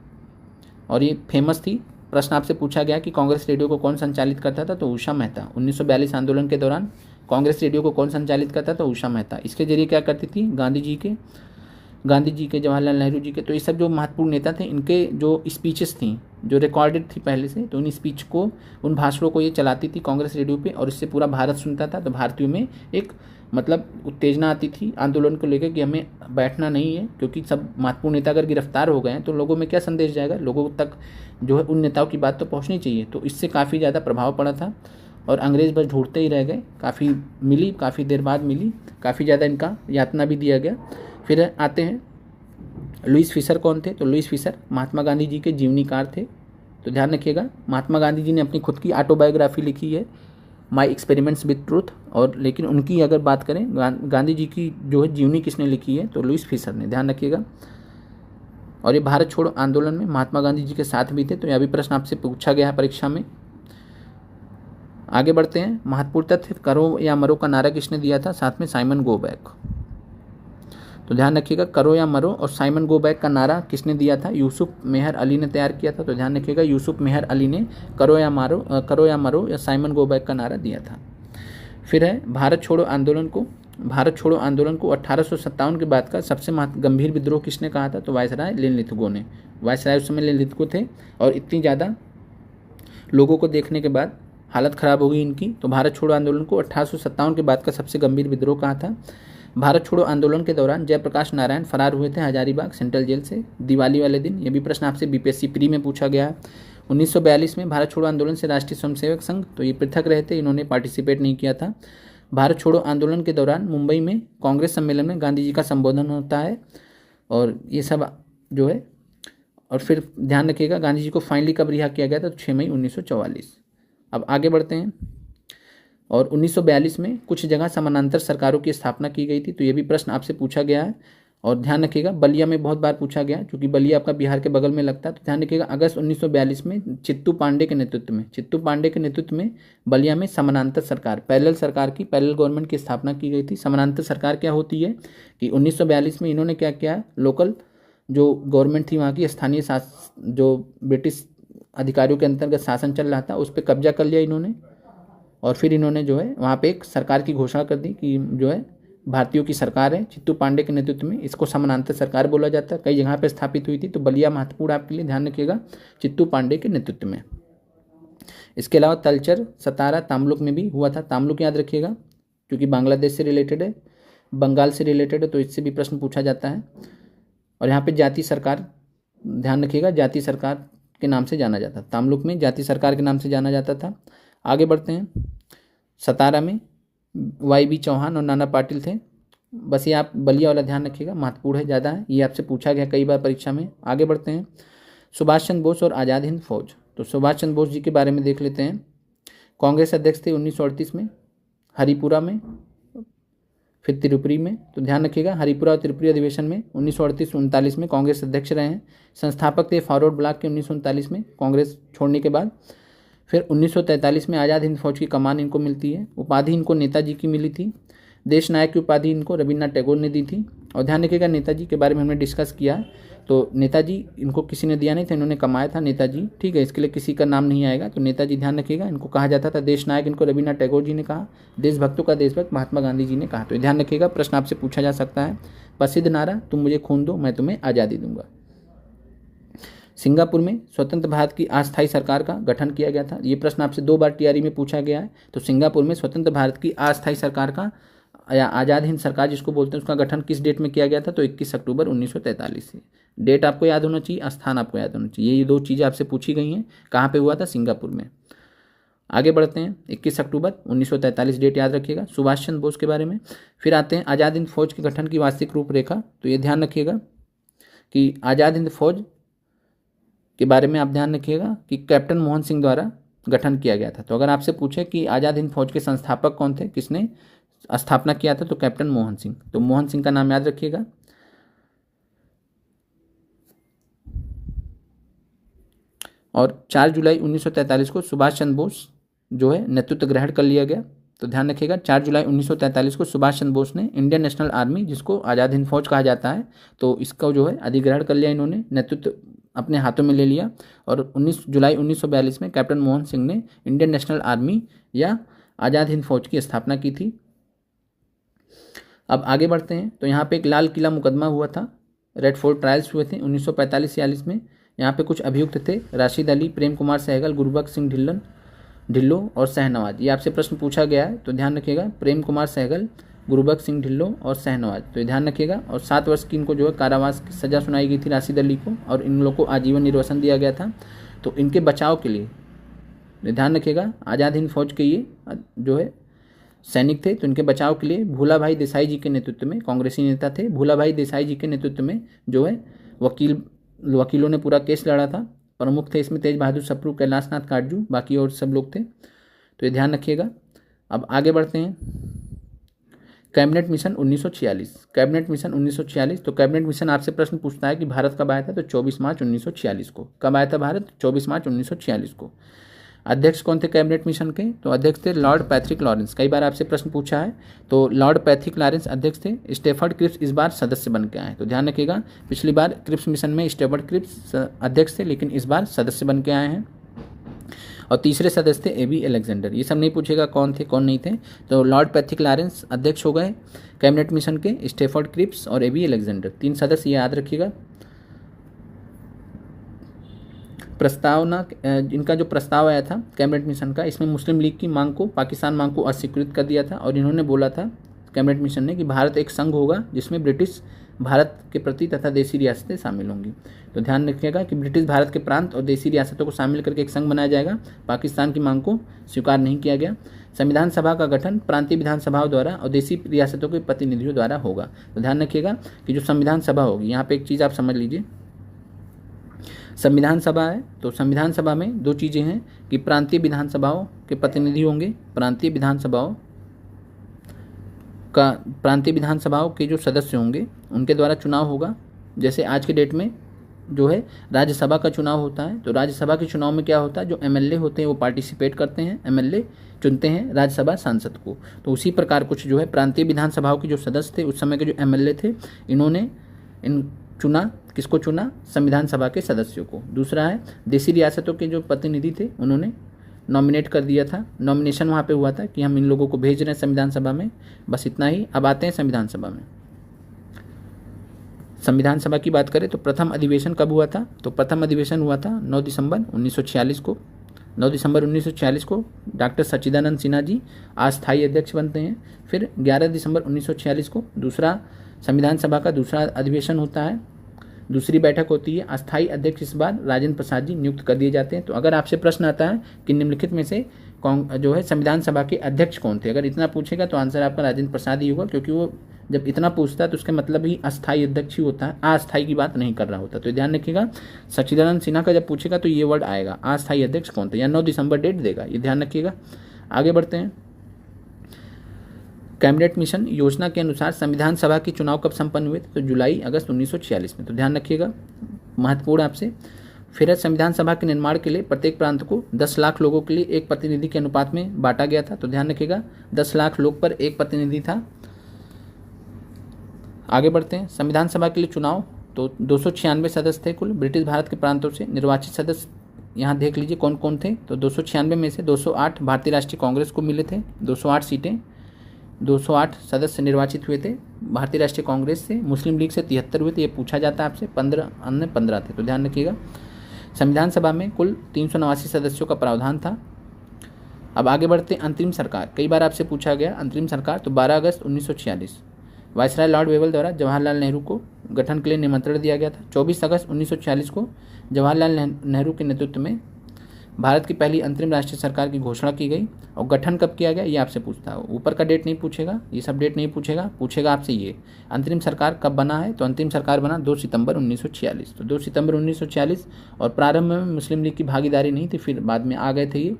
और ये फेमस थी। प्रश्न आपसे पूछा गया कि कांग्रेस रेडियो को कौन संचालित करता था, तो उषा मेहता। 1942 आंदोलन के दौरान कांग्रेस रेडियो को कौन संचालित करता था, उषा मेहता। इसके जरिए क्या करती थी, गांधी जी के, जवाहरलाल नेहरू जी के, तो ये सब जो महत्वपूर्ण नेता थे, इनके जो स्पीचेस थी जो रिकॉर्डेड थी पहले से, तो उन स्पीच को, उन भाषणों को ये चलाती थी कांग्रेस रेडियो पे, और इससे पूरा भारत सुनता था। तो भारतीयों में एक मतलब उत्तेजना आती थी आंदोलन को लेकर कि हमें बैठना नहीं है, क्योंकि सब महत्वपूर्ण नेता अगर गिरफ्तार हो गए हैं तो लोगों में क्या संदेश जाएगा, लोगों तक जो है उन नेताओं की बात तो पहुंचनी चाहिए। तो इससे काफ़ी ज़्यादा प्रभाव पड़ा था, और अंग्रेज़ बस ढूंढते ही रह गए। काफ़ी देर बाद मिली, काफ़ी ज़्यादा इनका यातना भी दिया गया। फिर आते हैं लुईस फिशर कौन थे, तो लुईस फिशर महात्मा गांधी जी के जीवनीकार थे। तो ध्यान रखिएगा, महात्मा गांधी जी ने अपनी खुद की ऑटोबायोग्राफी लिखी है, माई एक्सपेरिमेंट्स विद ट्रूथ, और लेकिन उनकी अगर बात करें गांधी जी की जो है जीवनी किसने लिखी है, तो लुईस फिशर ने। ध्यान रखिएगा। और ये भारत छोड़ो आंदोलन में महात्मा गांधी जी के साथ भी थे, तो यह भी प्रश्न आपसे पूछा गया है परीक्षा में। आगे बढ़ते हैं, महत्वपूर्ण तथ्य, करो या मरो का नारा किसने दिया था, साथ में साइमन गो बैक। तो ध्यान रखिएगा, करो या मरो और साइमन गो बैक का नारा किसने दिया था, यूसुफ मेहर अली ने तैयार किया था। तो ध्यान रखिएगा, यूसुफ मेहर अली ने करो या मरो या साइमन गो बैक का नारा दिया था। फिर है भारत छोड़ो आंदोलन को 1857 के बाद का सबसे गंभीर विद्रोह किसने कहा था, तो वायसराय लिनलिथगो ने। वायसराय उस समय लिनलिथगो थे, और इतनी ज़्यादा लोगों को देखने के बाद हालत ख़राब हो गई इनकी। तो भारत छोड़ो आंदोलन को 1857 के बाद का सबसे गंभीर विद्रोह कहा था। भारत छोड़ो आंदोलन के दौरान जयप्रकाश नारायण फरार हुए थे हजारीबाग सेंट्रल जेल से दिवाली वाले दिन। यह भी प्रश्न आपसे बीपीएससी प्री में पूछा गया है। 1942 में भारत छोड़ो आंदोलन से राष्ट्रीय स्वयंसेवक संघ, तो ये पृथक रहे थे, इन्होंने पार्टिसिपेट नहीं किया था। भारत छोड़ो आंदोलन के दौरान मुंबई में कांग्रेस सम्मेलन में गांधी जी का संबोधन होता है, और ये सब जो है। और फिर ध्यान रखिएगा, गांधी जी को फाइनली कब रिहा किया गया था, तो 6 मई 1944। अब आगे बढ़ते हैं, और 1942 में कुछ जगह समानांतर सरकारों की स्थापना की गई थी, तो ये भी प्रश्न आपसे पूछा गया है। और ध्यान रखिएगा, बलिया में बहुत बार पूछा गया, क्योंकि बलिया आपका बिहार के बगल में लगता है। तो ध्यान रखिएगा, अगस्त 1942 में चित्तू पांडे के नेतृत्व में बलिया में समानांतर सरकार, पैरेलल गवर्नमेंट की स्थापना की गई थी। समानांतर सरकार क्या होती है कि 1942 में इन्होंने क्या किया, लोकल जो गवर्नमेंट थी वहाँ की, स्थानीय जो ब्रिटिश अधिकारियों के अंतर्गत शासन चल रहा था, उस पर कब्जा कर लिया इन्होंने, और फिर इन्होंने जो है वहाँ पे एक सरकार की घोषणा कर दी कि जो है भारतीयों की सरकार है, चित्तू पांडे के नेतृत्व में। इसको समानांतर सरकार बोला जाता है, कई जगह पे स्थापित हुई थी। तो बलिया महत्वपूर्ण आपके लिए, ध्यान रखिएगा, चित्तू पांडे के नेतृत्व में। इसके अलावा तलचर, सतारा, तामलुक में भी हुआ था। तामलुक याद रखिएगा, क्योंकि बांग्लादेश से रिलेटेड है, बंगाल से रिलेटेड है, तो इससे भी प्रश्न पूछा जाता है। और यहाँ पे जाति सरकार, ध्यान रखिएगा, जाति सरकार के नाम से जाना जाता था। तामलुक में जाति सरकार के नाम से जाना जाता था। आगे बढ़ते हैं, सतारा में YB चौहान और नाना पाटिल थे। बस ये आप बलिया वाला ध्यान रखिएगा, महत्वपूर्ण है, ज़्यादा है, ये आपसे पूछा गया कई बार परीक्षा में। आगे बढ़ते हैं, सुभाष चंद्र बोस और आज़ाद हिंद फौज। तो सुभाष चंद्र बोस जी के बारे में देख लेते हैं। कांग्रेस अध्यक्ष थे 1938 में हरिपुरा में, फिर त्रिपुरी में। तो ध्यान रखिएगा, हरिपुरा और त्रिपुरी अधिवेशन में 1938-39 में कांग्रेस अध्यक्ष रहे हैं। संस्थापक थे फॉरवर्ड ब्लॉक के 1939 में कांग्रेस छोड़ने के बाद। फिर 1943 में आज़ाद हिंद फौज की कमान इनको मिलती है। उपाधि इनको नेताजी की मिली थी। देश नायक की उपाधि इनको रविन्द्रनाथ टैगोर ने दी थी। और ध्यान रखिएगा, नेताजी के बारे में हमने डिस्कस किया, तो नेताजी इनको किसी ने दिया नहीं था, इन्होंने कमाया था नेताजी, ठीक है, इसके लिए किसी का नाम नहीं आएगा। तो नेताजी ध्यान रखिएगा, इनको कहा जाता था देश नायक, इनको रविन्द्रनाथ टैगोर जी ने कहा। देशभक्तों का देशभक्त महात्मा गांधी जी ने कहा। तो ध्यान रखिएगा, प्रश्न आपसे पूछा जा सकता है। प्रसिद्ध नारा, तुम मुझे खून दो मैं तुम्हें आज़ादी दूंगा। सिंगापुर में स्वतंत्र भारत की अस्थायी सरकार का गठन किया गया था। ये प्रश्न आपसे 2 बार टीआरई में पूछा गया है। तो सिंगापुर में स्वतंत्र भारत की अस्थायी सरकार का, या आज़ाद हिंद सरकार जिसको बोलते हैं, उसका गठन किस डेट में किया गया था, तो 21 अक्टूबर 1943 से। डेट आपको याद होना चाहिए, स्थान आपको याद होना चाहिए। ये 2 चीज़ें आपसे पूछी गई हैं। कहाँ पे हुआ था, सिंगापुर में। आगे बढ़ते हैं, 21 अक्टूबर 1943 डेट याद रखिएगा। सुभाष चंद्र बोस के बारे में फिर आते हैं, आज़ाद हिंद फौज के गठन की वास्तविक रूपरेखा। तो ये ध्यान रखिएगा कि आज़ाद हिंद फौज के बारे में आप ध्यान रखिएगा कि कैप्टन मोहन सिंह द्वारा गठन किया गया था। तो अगर आपसे पूछे कि आज़ाद हिंद फौज के संस्थापक कौन थे, किसने स्थापना किया था, तो कैप्टन मोहन सिंह। तो मोहन सिंह का नाम याद रखिएगा। और 4 जुलाई 1943 को सुभाष चंद्र बोस जो है नेतृत्व ग्रहण कर लिया गया। तो ध्यान रखिएगा, 4 जुलाई 1943 को सुभाष चंद्र बोस ने इंडियन नेशनल आर्मी, जिसको आज़ाद हिंद फौज कहा जाता है, तो इसका जो है अधिग्रहण कर लिया, इन्होंने नेतृत्व अपने हाथों में ले लिया। और 19 जुलाई 1942 में कैप्टन मोहन सिंह ने इंडियन नेशनल आर्मी या आज़ाद हिंद फौज की स्थापना की थी। अब आगे बढ़ते हैं। तो यहाँ पे एक लाल किला मुकदमा हुआ था, रेड फोर्ट ट्रायल्स हुए थे 1945-46 में। यहाँ पे कुछ अभियुक्त थे, राशिद अली, प्रेम कुमार सहगल, गुरबख्श सिंह ढिल्लो और शहनवाज। ये आपसे प्रश्न पूछा गया है, तो ध्यान रखिएगा, प्रेम कुमार सहगल, गुरबख्श सिंह ढिल्लो और शहनवाज। तो ये ध्यान रखिएगा। और 7 वर्ष की इनको जो है कारावास की सज़ा सुनाई गई थी राशिद अली को, और इन लोगों को आजीवन निर्वासन दिया गया था। तो इनके बचाव के लिए ध्यान रखिएगा, आज़ाद हिंद फौज के ये जो है सैनिक थे। तो इनके बचाव के लिए भूलाभाई देसाई जी के नेतृत्व में, कांग्रेसी नेता थे, भूलाभाई देसाई जी के नेतृत्व में जो है वकीलों ने पूरा केस लड़ा था। प्रमुख थे इसमें तेज बहादुर सप्रू, कैलाश नाथ काटजू, बाकी और सब लोग थे। तो ये ध्यान रखिएगा। अब आगे बढ़ते हैं। Cabinet mission 1946, cabinet mission 1946। तो कैबिनेट मिशन आपसे प्रश्न पूछता है कि भारत कब आया था, तो 24 मार्च 1946 को। कब आया था भारत? 24 मार्च 1946 को। अध्यक्ष कौन थे कैबिनेट मिशन के? तो अध्यक्ष थे लॉर्ड पैट्रिक लॉरेंस। कई बार आपसे प्रश्न पूछा है, तो लॉर्ड पैट्रिक लॉरेंस अध्यक्ष थे। स्टेफर्ड क्रिप्स इस बार सदस्य बन के आए। तो ध्यान रखिएगा, पिछली बार क्रिप्स मिशन में स्टेफर्ड क्रिप्स अध्यक्ष थे, लेकिन इस बार सदस्य बन के आए हैं। और तीसरे सदस्य थे एबी अलेक्जेंडर। ये सब नहीं पूछेगा कौन थे कौन नहीं थे। तो लॉर्ड पैट्रिक लॉरेंस अध्यक्ष हो गए कैबिनेट मिशन के, स्टेफर्ड क्रिप्स और एबी अलेक्जेंडर 3 सदस्य, ये याद रखिएगा। प्रस्तावना, इनका जो प्रस्ताव आया था कैबिनेट मिशन का, इसमें मुस्लिम लीग की मांग को, पाकिस्तान मांग को अस्वीकृत कर दिया था। और इन्होंने बोला था कैबिनेट मिशन ने कि भारत एक संघ होगा जिसमें ब्रिटिश भारत के प्रति तथा देसी रियासतें शामिल होंगी। तो ध्यान रखिएगा कि ब्रिटिश भारत के प्रांत और देसी रियासतों को शामिल करके एक संघ बनाया जाएगा। पाकिस्तान की मांग को स्वीकार नहीं किया गया। संविधान सभा का गठन प्रांतीय विधानसभाओं द्वारा और देसी रियासतों के प्रतिनिधियों द्वारा होगा। तो ध्यान रखिएगा कि जो संविधान सभा होगी, यहाँ पे एक चीज़ आप समझ लीजिए, संविधान सभा है तो संविधान सभा में 2 चीज़ें हैं कि प्रांतीय विधानसभाओं के प्रतिनिधि होंगे, प्रांतीय विधानसभाओं के जो सदस्य होंगे उनके द्वारा चुनाव होगा। जैसे आज के डेट में जो है राज्यसभा का चुनाव होता है, तो राज्यसभा के चुनाव में क्या होता है, जो एमएलए होते हैं वो पार्टिसिपेट करते हैं, एमएलए चुनते हैं राज्यसभा सांसद को। तो उसी प्रकार कुछ जो है प्रांतीय विधानसभाओं के जो सदस्य थे उस समय के जो एमएलए थे, इन्होंने चुना, किसको चुना? संविधान सभा के सदस्यों को। दूसरा है देसी रियासतों के जो प्रतिनिधि थे उन्होंने नॉमिनेट कर दिया था, नॉमिनेशन वहाँ पे हुआ था कि हम इन लोगों को भेज रहे हैं संविधान सभा में। बस इतना ही। अब आते हैं संविधान सभा में। संविधान सभा की बात करें तो प्रथम अधिवेशन कब हुआ था? तो प्रथम अधिवेशन हुआ था 9 दिसंबर 1946 को। 9 दिसंबर 1946 को डॉक्टर सच्चिदानंद सिन्हा जी अस्थायी अध्यक्ष बनते हैं। फिर 11 दिसंबर 1946 को दूसरा संविधान सभा का दूसरा अधिवेशन होता है, दूसरी बैठक होती है। अस्थायी अध्यक्ष इस बार राजेंद्र प्रसाद जी नियुक्त कर दिए जाते हैं। तो अगर आपसे प्रश्न आता है कि निम्नलिखित में से कौन जो है संविधान सभा के अध्यक्ष कौन थे, अगर इतना पूछेगा तो आंसर आपका राजेंद्र प्रसाद ही होगा, क्योंकि वो जब इतना पूछता है तो उसका मतलब ही अस्थायी अध्यक्ष ही होता है, अस्थायी की बात नहीं कर रहा होता। तो ध्यान रखिएगा, सच्चिदानंद सिन्हा का जब पूछेगा तो ये वर्ड आएगा, अस्थायी अध्यक्ष कौन थे, या 9 दिसंबर डेट देगा, ये ध्यान रखिएगा। आगे बढ़ते हैं। कैबिनेट मिशन योजना के अनुसार संविधान सभा के चुनाव कब संपन्न हुए थे? तो जुलाई अगस्त 1946 में। तो ध्यान रखिएगा, महत्वपूर्ण आपसे। फिर संविधान सभा के निर्माण के लिए प्रत्येक प्रांत को 10 लाख लोगों के लिए एक प्रतिनिधि के अनुपात में बांटा गया था। तो ध्यान रखिएगा, 10 लाख लोग पर एक प्रतिनिधि था। आगे बढ़ते हैं। संविधान सभा के लिए चुनाव तो 296 सदस्य थे कुल ब्रिटिश भारत के प्रांतों से। निर्वाचित सदस्य यहाँ देख लीजिए कौन कौन थे। तो 296 में से 208 भारतीय राष्ट्रीय कांग्रेस को मिले थे, 208 सीटें, 208 सदस्य निर्वाचित हुए थे भारतीय राष्ट्रीय कांग्रेस से। मुस्लिम लीग से 73 हुए थे, ये पूछा जाता है आपसे। 15 थे। तो ध्यान रखिएगा, संविधान सभा में कुल 389 सदस्यों का प्रावधान था। अब आगे बढ़ते अंतरिम सरकार। कई बार आपसे पूछा गया अंतरिम सरकार। तो 12 अगस्त 1946 वायसराय लॉर्ड वेवल द्वारा जवाहरलाल नेहरू को गठन के लिए निमंत्रण दिया गया था। 24 अगस्त 1946 को जवाहरलाल नेहरू के नेतृत्व में भारत की पहली अंतरिम राष्ट्रीय सरकार की घोषणा की गई। और गठन कब किया गया ये आपसे पूछता है। ऊपर का डेट नहीं पूछेगा, ये सब डेट नहीं पूछेगा आपसे ये अंतरिम सरकार कब बना है। तो अंतरिम सरकार बना 2 सितंबर 1946। तो 2 सितंबर 1946। और प्रारंभ में मुस्लिम लीग की भागीदारी नहीं थी, फिर बाद में आ गए थे ये।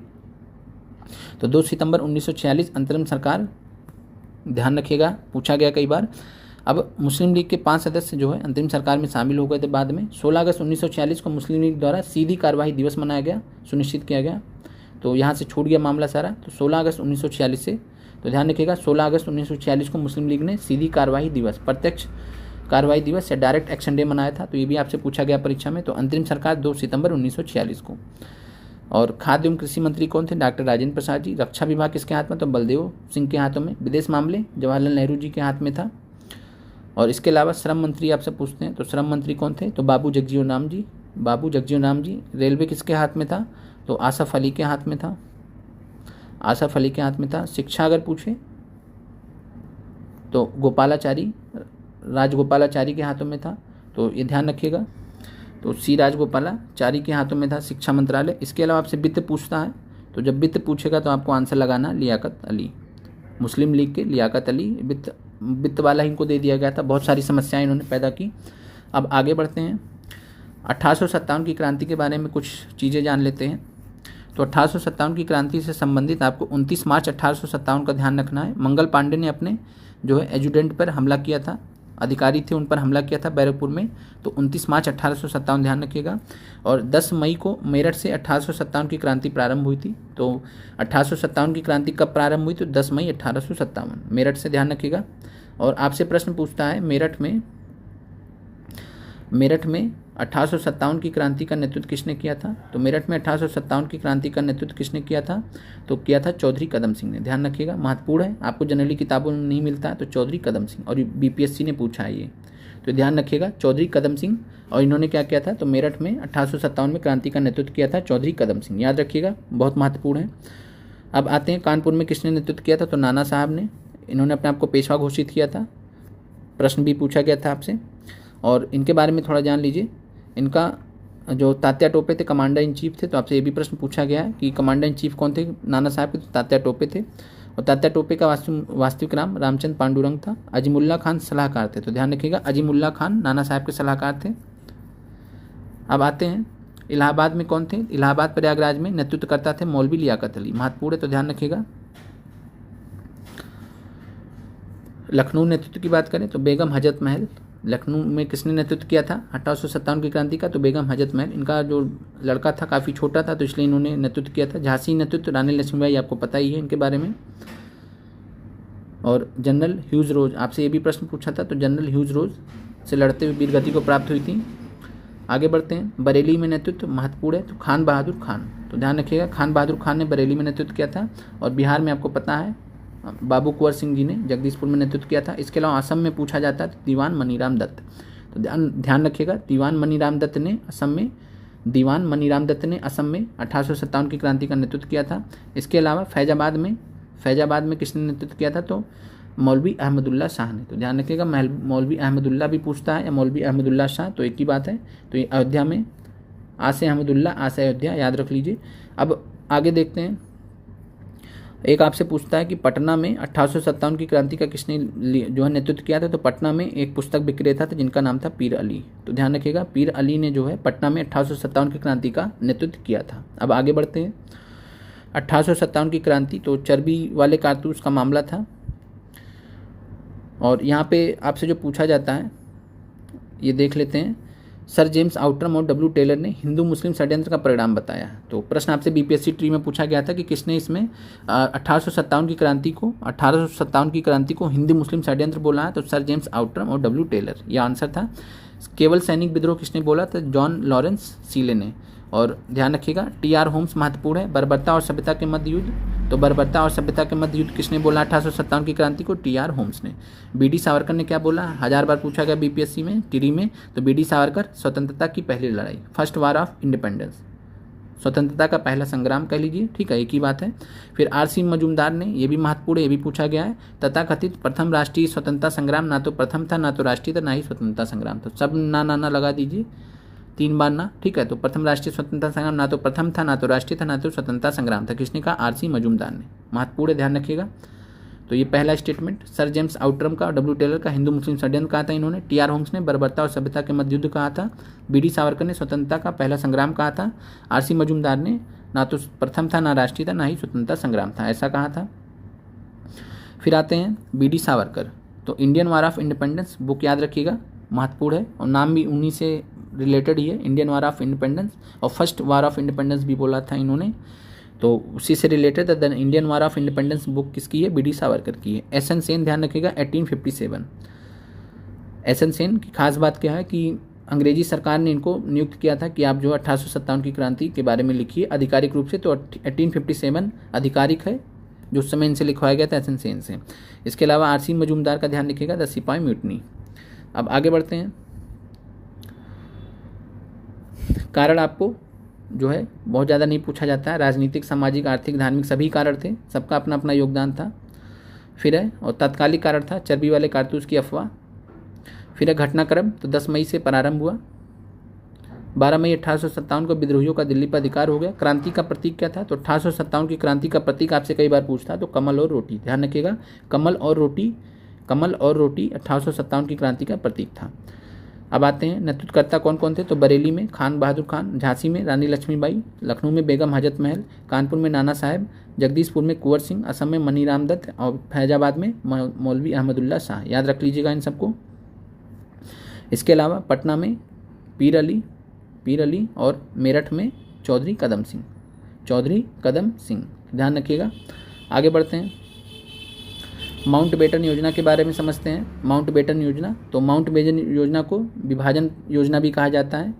तो 2 सितंबर 1946 अंतरिम सरकार, ध्यान रखिएगा, पूछा गया कई बार। अब मुस्लिम लीग के 5 सदस्य जो है अंतरिम सरकार में शामिल हो गए थे बाद में। 16 अगस्त 1946 को मुस्लिम लीग द्वारा सीधी कार्यवाही दिवस मनाया गया, सुनिश्चित किया गया। तो यहाँ से छूट गया मामला सारा। तो 16 अगस्त 1946 से, तो ध्यान रखिएगा 16 अगस्त 1946 को मुस्लिम लीग ने सीधी कार्यवाही दिवस, प्रत्यक्ष कार्रवाई दिवस या डायरेक्ट एक्शन डे मनाया था। तो ये भी आपसे पूछा गया परीक्षा में। तो अंतरिम सरकार 2 सितंबर 1946 को। और खाद्य एवं कृषि मंत्री कौन थे? डॉक्टर राजेंद्र प्रसाद जी। रक्षा विभाग किसके हाथ में? तो बलदेव सिंह के हाथों में। विदेश मामले जवाहरलाल नेहरू जी के हाथ में था। और इसके अलावा श्रम मंत्री आपसे पूछते हैं, तो श्रम मंत्री कौन थे? तो बाबू जगजीवन राम जी, बाबू जगजीवन राम जी। रेलवे किसके हाथ में था? तो आसफ अली के हाथ में था, आसफ अली के हाथ में था। शिक्षा अगर पूछे तो गोपालाचारी, राजगोपालाचारी के हाथों में था। तो ये ध्यान रखिएगा। तो सी राजगोपालाचारी के हाथों में था शिक्षा मंत्रालय। इसके अलावा आपसे वित्त पूछता है, तो जब वित्त पूछेगा तो आपको आंसर लगाना लियाकत अली, मुस्लिम लीग के लियाकत अली। वित्त वाला इनको दे दिया गया था। बहुत सारी समस्याएं इन्होंने पैदा की। अब आगे बढ़ते हैं। 1857 की क्रांति के बारे में कुछ चीज़ें जान लेते हैं। तो 1857 की क्रांति से संबंधित आपको 29 मार्च 1857 का ध्यान रखना है। मंगल पांडे ने अपने जो है एजुडेंट पर हमला किया था, अधिकारी थे उन पर हमला किया था बैरकपुर में। तो 29 मार्च 1857 ध्यान रखिएगा। और 10 मई को मेरठ से 1857 की क्रांति प्रारंभ हुई थी। तो 1857 की क्रांति कब प्रारंभ हुई? तो 10 मई 1857 मेरठ से, ध्यान रखिएगा। और आपसे प्रश्न पूछता है मेरठ में 1857 की क्रांति का नेतृत्व किसने किया था? तो मेरठ में 1857 की क्रांति का नेतृत्व किसने किया था? तो किया था चौधरी कदम सिंह ने। ध्यान रखिएगा, महत्वपूर्ण है, आपको जनरली किताबों में नहीं मिलता है। तो चौधरी कदम सिंह, और बीपीएससी ने पूछा है ये, तो ध्यान रखिएगा चौधरी कदम सिंह। और इन्होंने क्या किया था? तो मेरठ में 1857 में क्रांति का नेतृत्व किया था चौधरी कदम सिंह, याद रखिएगा, बहुत महत्वपूर्ण है। अब आते हैं कानपुर में किसने नेतृत्व किया था? तो नाना साहब ने। इन्होंने अपने आप को पेशवा घोषित किया था। प्रश्न भी पूछा गया था आपसे। और इनके बारे में थोड़ा जान लीजिए। इनका जो तात्या टोपे थे कमांडर इन चीफ थे। तो आपसे ये भी प्रश्न पूछा गया है कि कमांडर इन चीफ कौन थे नाना साहब के? तो तात्या टोपे थे। और तात्या टोपे का वास्तविक नाम रामचंद्र पांडुरंग था। अजीमुल्ला खान सलाहकार थे। तो ध्यान रखिएगा अजीमुल्ला खान नाना साहब के सलाहकार थे। अब आते हैं इलाहाबाद में कौन थे? इलाहाबाद प्रयागराज में नेतृत्व करता थे मौलवी लियाकत अली, महत्वपूर्ण है, तो ध्यान रखिएगा। लखनऊ नेतृत्व की बात करें तो बेगम हजरत महल। लखनऊ में किसने नेतृत्व किया था 1857 की क्रांति का? तो बेगम हजरत महल। इनका जो लड़का था काफ़ी छोटा था, तो इसलिए इन्होंने नेतृत्व किया था। झांसी नेतृत्व रानी लक्ष्मीबाई, आपको पता ही है इनके बारे में। और जनरल ह्यूज रोज, आपसे ये भी प्रश्न पूछा था। तो जनरल ह्यूज रोज से लड़ते हुए वीरगति को प्राप्त हुई थी। आगे बढ़ते हैं। बरेली में नेतृत्व महत्वपूर्ण है, तो खान बहादुर खान। तो ध्यान रखिएगा खान बहादुर खान ने बरेली में नेतृत्व किया था। और बिहार में आपको पता है बाबू कुंवर सिंह जी ने जगदीशपुर में नेतृत्व किया था। इसके अलावा असम में पूछा जाता है तो दीवान मनीराम दत्त। तो ध्यान रखिएगा दीवान मनीराम दत्त ने असम में 1857 की क्रांति का नेतृत्व किया था। इसके अलावा फैजाबाद में किसने नेतृत्व किया था? तो मौलवी अहमदुल्ला शाह ने। तो ध्यान रखिएगा मौलवी अहमदुल्ला भी पूछता है या मौलवी अहमदुल्ला शाह, तो एक ही बात है। तो ये अयोध्या में आ से अहमदुल्ला, आ से अयोध्या, याद रख लीजिए। अब आगे देखते हैं। एक आपसे पूछता है कि पटना में 1857 की क्रांति का किसने जो है नेतृत्व किया था? तो पटना में एक पुस्तक विक्रेता था जिनका नाम था पीर अली। तो ध्यान रखिएगा पीर अली ने जो है पटना में 1857 की क्रांति का नेतृत्व किया था। अब आगे बढ़ते हैं। 1857 की क्रांति, तो चर्बी वाले कारतूस का मामला था। और यहाँ पे आपसे जो पूछा जाता है ये देख लेते हैं। सर जेम्स आउटरम और डब्ल्यू टेलर ने हिंदू मुस्लिम षड्यंत्र का परिणाम बताया। तो प्रश्न आपसे बीपीएससी ट्री में पूछा गया था कि किसने इसमें 1857 की क्रांति को हिंदू मुस्लिम षड्यंत्र बोला है? तो सर जेम्स आउटरम और डब्ल्यू टेलर, यह आंसर था। केवल सैनिक विद्रोह किसने बोला था? जॉन लॉरेंस सीले ने। और ध्यान रखिएगा टीआर होम्स महत्वपूर्ण है। बर्बरता और सभ्यता के मध्य युद्ध, तो बर्बरता और सभ्यता के मध्य युद्ध किसने बोला 1857 की क्रांति को? टीआर होम्स ने। बीडी सावरकर ने क्या बोला? 1000 बार पूछा गया बीपीएससी में टिरी में। तो बीडी सावरकर स्वतंत्रता की पहली लड़ाई, फर्स्ट वार ऑफ इंडिपेंडेंस, स्वतंत्रता का पहला संग्राम कह लीजिए, ठीक है, एक ही बात है। फिर आरसी मजूमदार ने, ये भी महत्वपूर्ण है, ये भी पूछा गया है। तथाकथित प्रथम राष्ट्रीय स्वतंत्रता संग्राम ना तो प्रथम था, ना तो राष्ट्रीय था, ना ही स्वतंत्रता संग्राम था। सब ना लगा दीजिए 3 बार ना, ठीक है। तो प्रथम राष्ट्रीय स्वतंत्रता संग्राम ना तो प्रथम था, ना तो राष्ट्रीय था, ना तो स्वतंत्रता संग्राम था। किसने कहा? आरसी मजूमदार ने। महत्वपूर्ण है, ध्यान रखिएगा। तो ये पहला स्टेटमेंट। सर जेम्स आउटरम का, डब्ल्यू टेलर का हिंदू मुस्लिम षड्यंत्र कहा था इन्होंने। टीआर होम्स ने बर्बरता और सभ्यता के मध्य युद्ध कहा था। बीडी सावरकर ने स्वतंत्रता का पहला संग्राम कहा था। आरसी मजूमदार ने ना तो प्रथम था, ना राष्ट्रीय था, ना ही स्वतंत्रता संग्राम था, ऐसा कहा था। फिर आते हैं बी.डी. सावरकर। तो Indian war of independence book याद रखिएगा, महत्वपूर्ण है और नाम भी उन्हीं से रिलेटेड ही है, इंडियन वार ऑफ इंडिपेंडेंस, और फर्स्ट वार ऑफ इंडिपेंडेंस भी बोला था इन्होंने, तो उसी से related the Indian war of independence book किसकी है? बी.डी. सावरकर की है। एस.एन. सेन, ध्यान रखिएगा, 1857। एस.एन. सेन की खास बात क्या है कि अंग्रेजी सरकार ने इनको नियुक्त किया था कि आप जो 1857 की क्रांति के बारे में लिखिए आधिकारिक रूप से, तो 1857 आधिकारिक है जो उस समय इनसे लिखवाया गया था एस.एन. सेन से। इसके अलावा आर.सी. मजूमदार का ध्यान रखिएगा, द सिपाही म्यूटनी। अब आगे बढ़ते हैं। कारण आपको जो है बहुत ज़्यादा नहीं पूछा जाता है, राजनीतिक, सामाजिक, आर्थिक, धार्मिक सभी कारण थे, सबका अपना अपना योगदान था। फिर है और तात्कालिक कारण था चर्बी वाले कारतूस की अफवाह। फिर है घटनाक्रम, तो 10 मई से प्रारंभ हुआ, 12 मई 1857 को विद्रोहियों का दिल्ली पर अधिकार हो गया। क्रांति का प्रतीक क्या था? तो 1857 की क्रांति का प्रतीक आपसे कई बार पूछता, तो कमल और रोटी, ध्यान रखिएगा, कमल और रोटी 1857 की क्रांति का प्रतीक था। अब आते हैं नेतृत्वकर्ता कौन कौन थे? तो बरेली में खान बहादुर खान, झांसी में रानी लक्ष्मीबाई, लखनऊ में बेगम हजरत महल, कानपुर में नाना साहेब, जगदीशपुर में कुंवर सिंह, असम में मनीराम दत्त और फैजाबाद में मौलवी अहमदुल्ला शाह। याद रख लीजिएगा इन सबको। इसके अलावा पटना में पीर अली और मेरठ में चौधरी कदम सिंह, ध्यान रखिएगा। आगे बढ़ते हैं, माउंटबेटन योजना के बारे में समझते हैं। माउंटबेटन योजना, तो माउंटबेटन योजना को विभाजन योजना भी कहा जाता है,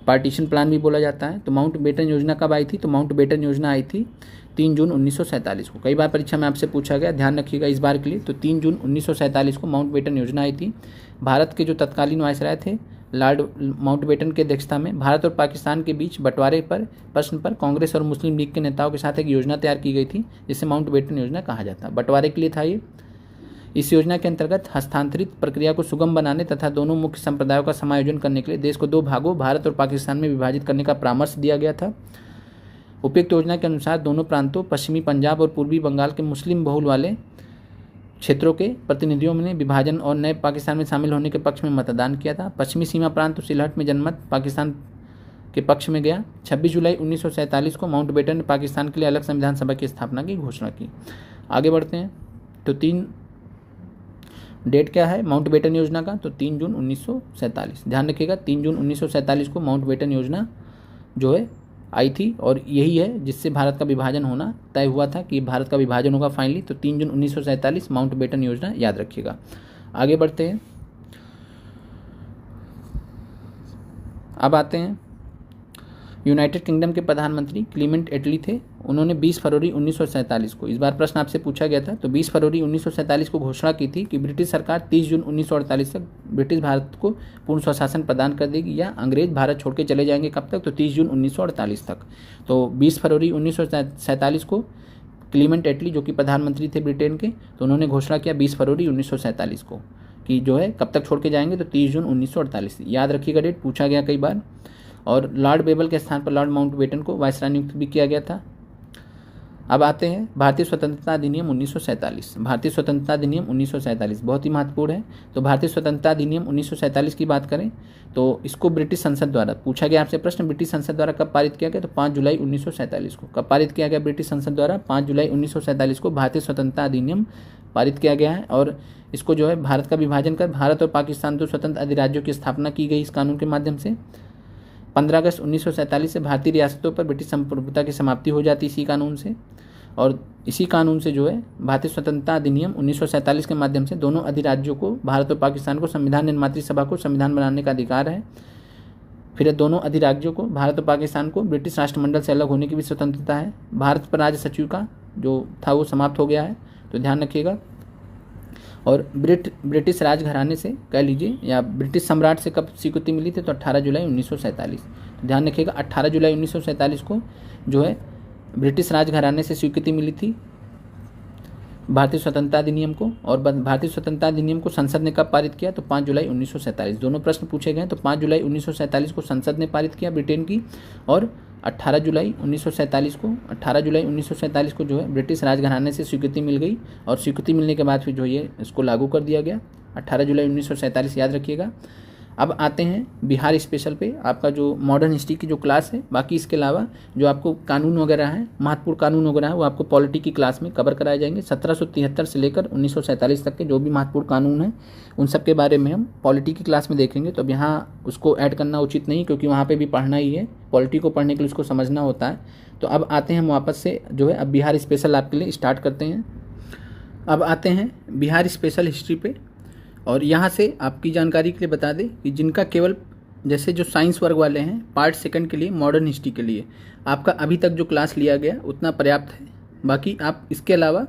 पार्टीशन प्लान भी बोला जाता है। तो माउंटबेटन योजना कब आई थी? तो माउंटबेटन योजना आई थी 3 जून 1947 को। कई बार परीक्षा में आपसे पूछा गया, ध्यान रखिएगा इस बार के लिए। तो 3 जून 1947 को माउंटबेटन योजना आई थी। भारत के जो तत्कालीन वायसराय थे लॉर्ड माउंटबेटन की अध्यक्षता में भारत और पाकिस्तान के बीच बंटवारे पर प्रश्न पर कांग्रेस और मुस्लिम लीग के नेताओं के साथ एक योजना तैयार की गई थी, जिसे माउंटबेटन योजना कहा जाता है। बंटवारे के लिए था ये। इस योजना के अंतर्गत हस्तांतरित प्रक्रिया को सुगम बनाने तथा दोनों मुख्य संप्रदायों का समायोजन करने के लिए देश को 2 भागों भारत और पाकिस्तान में विभाजित करने का परामर्श दिया गया था। उपयुक्त योजना के अनुसार दोनों प्रांतों पश्चिमी पंजाब और पूर्वी बंगाल के मुस्लिम बहुल वाले क्षेत्रों के प्रतिनिधियों ने विभाजन और नए पाकिस्तान में शामिल होने के पक्ष में मतदान किया था। पश्चिमी सीमा प्रांत तो सिलहट में जनमत पाकिस्तान के पक्ष में गया। 26 जुलाई 1947 को माउंटबेटन ने पाकिस्तान के लिए अलग संविधान सभा की स्थापना की घोषणा की। आगे बढ़ते हैं, तो 3 डेट क्या है माउंटबेटन योजना का? तो 3 जून 1947, ध्यान रखिएगा 3 जून 1947 को माउंटबेटन योजना जो है आई थी, और यही है जिससे भारत का विभाजन होना तय हुआ था कि भारत का विभाजन होगा फाइनली। तो 3 जून 1947 माउंटबेटन योजना याद रखिएगा। आगे बढ़ते हैं, अब आते हैं यूनाइटेड किंगडम के प्रधानमंत्री क्लीमेंट एटली थे। उन्होंने 20 फरवरी 1947 को, इस बार प्रश्न आपसे पूछा गया था, तो 20 फरवरी 1947 को घोषणा की थी कि ब्रिटिश सरकार 30 जून 1948 तक ब्रिटिश भारत को पूर्ण स्वशासन प्रदान कर देगी या अंग्रेज भारत छोड़ के चले जाएंगे। कब तक? तो 30 जून 1948 तक। तो 20 फरवरी 1947 को क्लीमेंट एटली जो कि प्रधानमंत्री थे ब्रिटेन के, तो उन्होंने घोषणा किया 20 फरवरी 1947 को कि जो है कब तक छोड़ के जाएंगे? तो 30 जून 1948। याद रखिएगा डेट, पूछा गया कई बार। और लॉर्ड बेबल के स्थान पर लॉर्ड माउंटबेटन को वायसराय नियुक्त भी किया गया था। अब आते हैं भारतीय स्वतंत्रता अधिनियम 1947। भारतीय स्वतंत्रता अधिनियम 1947 बहुत ही महत्वपूर्ण है। तो भारतीय स्वतंत्रता अधिनियम 1947 की बात करें तो इसको ब्रिटिश संसद द्वारा, पूछा गया आपसे प्रश्न, ब्रिटिश संसद द्वारा कब पारित किया गया? तो 5 जुलाई 1947 को। कब पारित किया गया ब्रिटिश संसद द्वारा? 5 जुलाई 1947 को भारतीय स्वतंत्रता अधिनियम पारित किया गया है। और इसको जो है भारत का विभाजन कर भारत और पाकिस्तान 2 स्वतंत्र अधिराज्यों की स्थापना की गई इस कानून के माध्यम से। 15 अगस्त 1947 से भारतीय रियासतों पर ब्रिटिश संप्रभुता की समाप्ति हो जाती इसी कानून से। और इसी कानून से जो है भारतीय स्वतंत्रता अधिनियम 1947 के माध्यम से दोनों अधिराज्यों को, भारत और पाकिस्तान को, संविधान निर्मात्री सभा को संविधान बनाने का अधिकार है। फिर दोनों अधिराज्यों को, भारत और पाकिस्तान को, ब्रिटिश राष्ट्रमंडल से अलग होने की भी स्वतंत्रता है। भारत पर राज्य सचिव का जो था वो समाप्त हो गया है, तो ध्यान रखिएगा। और ब्रिटिश राजघराने से कह लीजिए या ब्रिटिश सम्राट से कब स्वीकृति मिली थी? तो 18 जुलाई 1947। ध्यान रखिएगा 18 जुलाई 1947 को जो है ब्रिटिश राजघराने से स्वीकृति मिली थी भारतीय स्वतंत्रता अधिनियम को। और भारतीय स्वतंत्रता अधिनियम को संसद ने कब पारित किया? तो 5 जुलाई 1947। दोनों प्रश्न पूछे गए। तो 5 जुलाई 1947 को संसद ने पारित किया ब्रिटेन की, और 18 जुलाई 1947 को जो है ब्रिटिश राजघराने से स्वीकृति मिल गई, और स्वीकृति मिलने के बाद फिर जो ये इसको लागू कर दिया गया 18 जुलाई 1947, याद रखिएगा। अब आते हैं बिहार स्पेशल पे, आपका जो मॉडर्न हिस्ट्री की जो क्लास है, बाकी इसके अलावा जो आपको कानून वगैरह हैं, महत्वपूर्ण कानून वगैरह हैं, वो आपको पॉलिटी की क्लास में कवर कराए जाएंगे। 1773 से लेकर 1947 तक के जो भी महत्वपूर्ण कानून हैं उन सब के बारे में हम पॉलिटी की क्लास में देखेंगे। तो अब यहाँ उसको ऐड करना उचित नहीं, क्योंकि वहाँ पर भी पढ़ना ही है, पॉलिटी को पढ़ने के लिए उसको समझना होता है। तो अब आते हैं हम वापस से जो है अब बिहार स्पेशल आपके लिए स्टार्ट करते हैं। अब आते हैं बिहार स्पेशल हिस्ट्री पे, और यहाँ से आपकी जानकारी के लिए बता दें कि जिनका केवल जैसे जो साइंस वर्ग वाले हैं पार्ट सेकंड के लिए मॉडर्न हिस्ट्री के लिए आपका अभी तक जो क्लास लिया गया उतना पर्याप्त है। बाकी आप इसके अलावा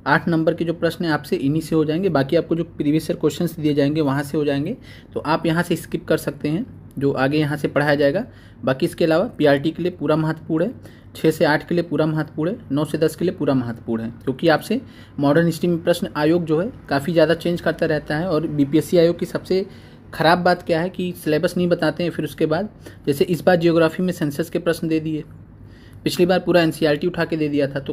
8 नंबर के जो प्रश्न हैं आपसे इन्हीं से हो जाएंगे, बाकी आपको जो प्रीवियस ईयर क्वेश्चंस दिए जाएंगे वहाँ से हो जाएंगे। तो आप यहाँ से स्किप कर सकते हैं जो आगे यहाँ से पढ़ाया जाएगा। बाकी इसके अलावा पीआरटी के लिए पूरा महत्वपूर्ण है, 6 से 8 के लिए पूरा महत्वपूर्ण है, 9 से 10 के लिए पूरा महत्वपूर्ण है, क्योंकि आपसे मॉडर्न हिस्ट्री में प्रश्न आयोग जो है काफ़ी ज़्यादा चेंज करता रहता है। और बीपीएससी आयोग की सबसे ख़राब बात क्या है कि सिलेबस नहीं बताते हैं। फिर उसके बाद जैसे इस बार जियोग्राफी में सेंसस के प्रश्न दे दिए, पिछली बार पूरा एनसीईआरटी उठा के दे दिया था। तो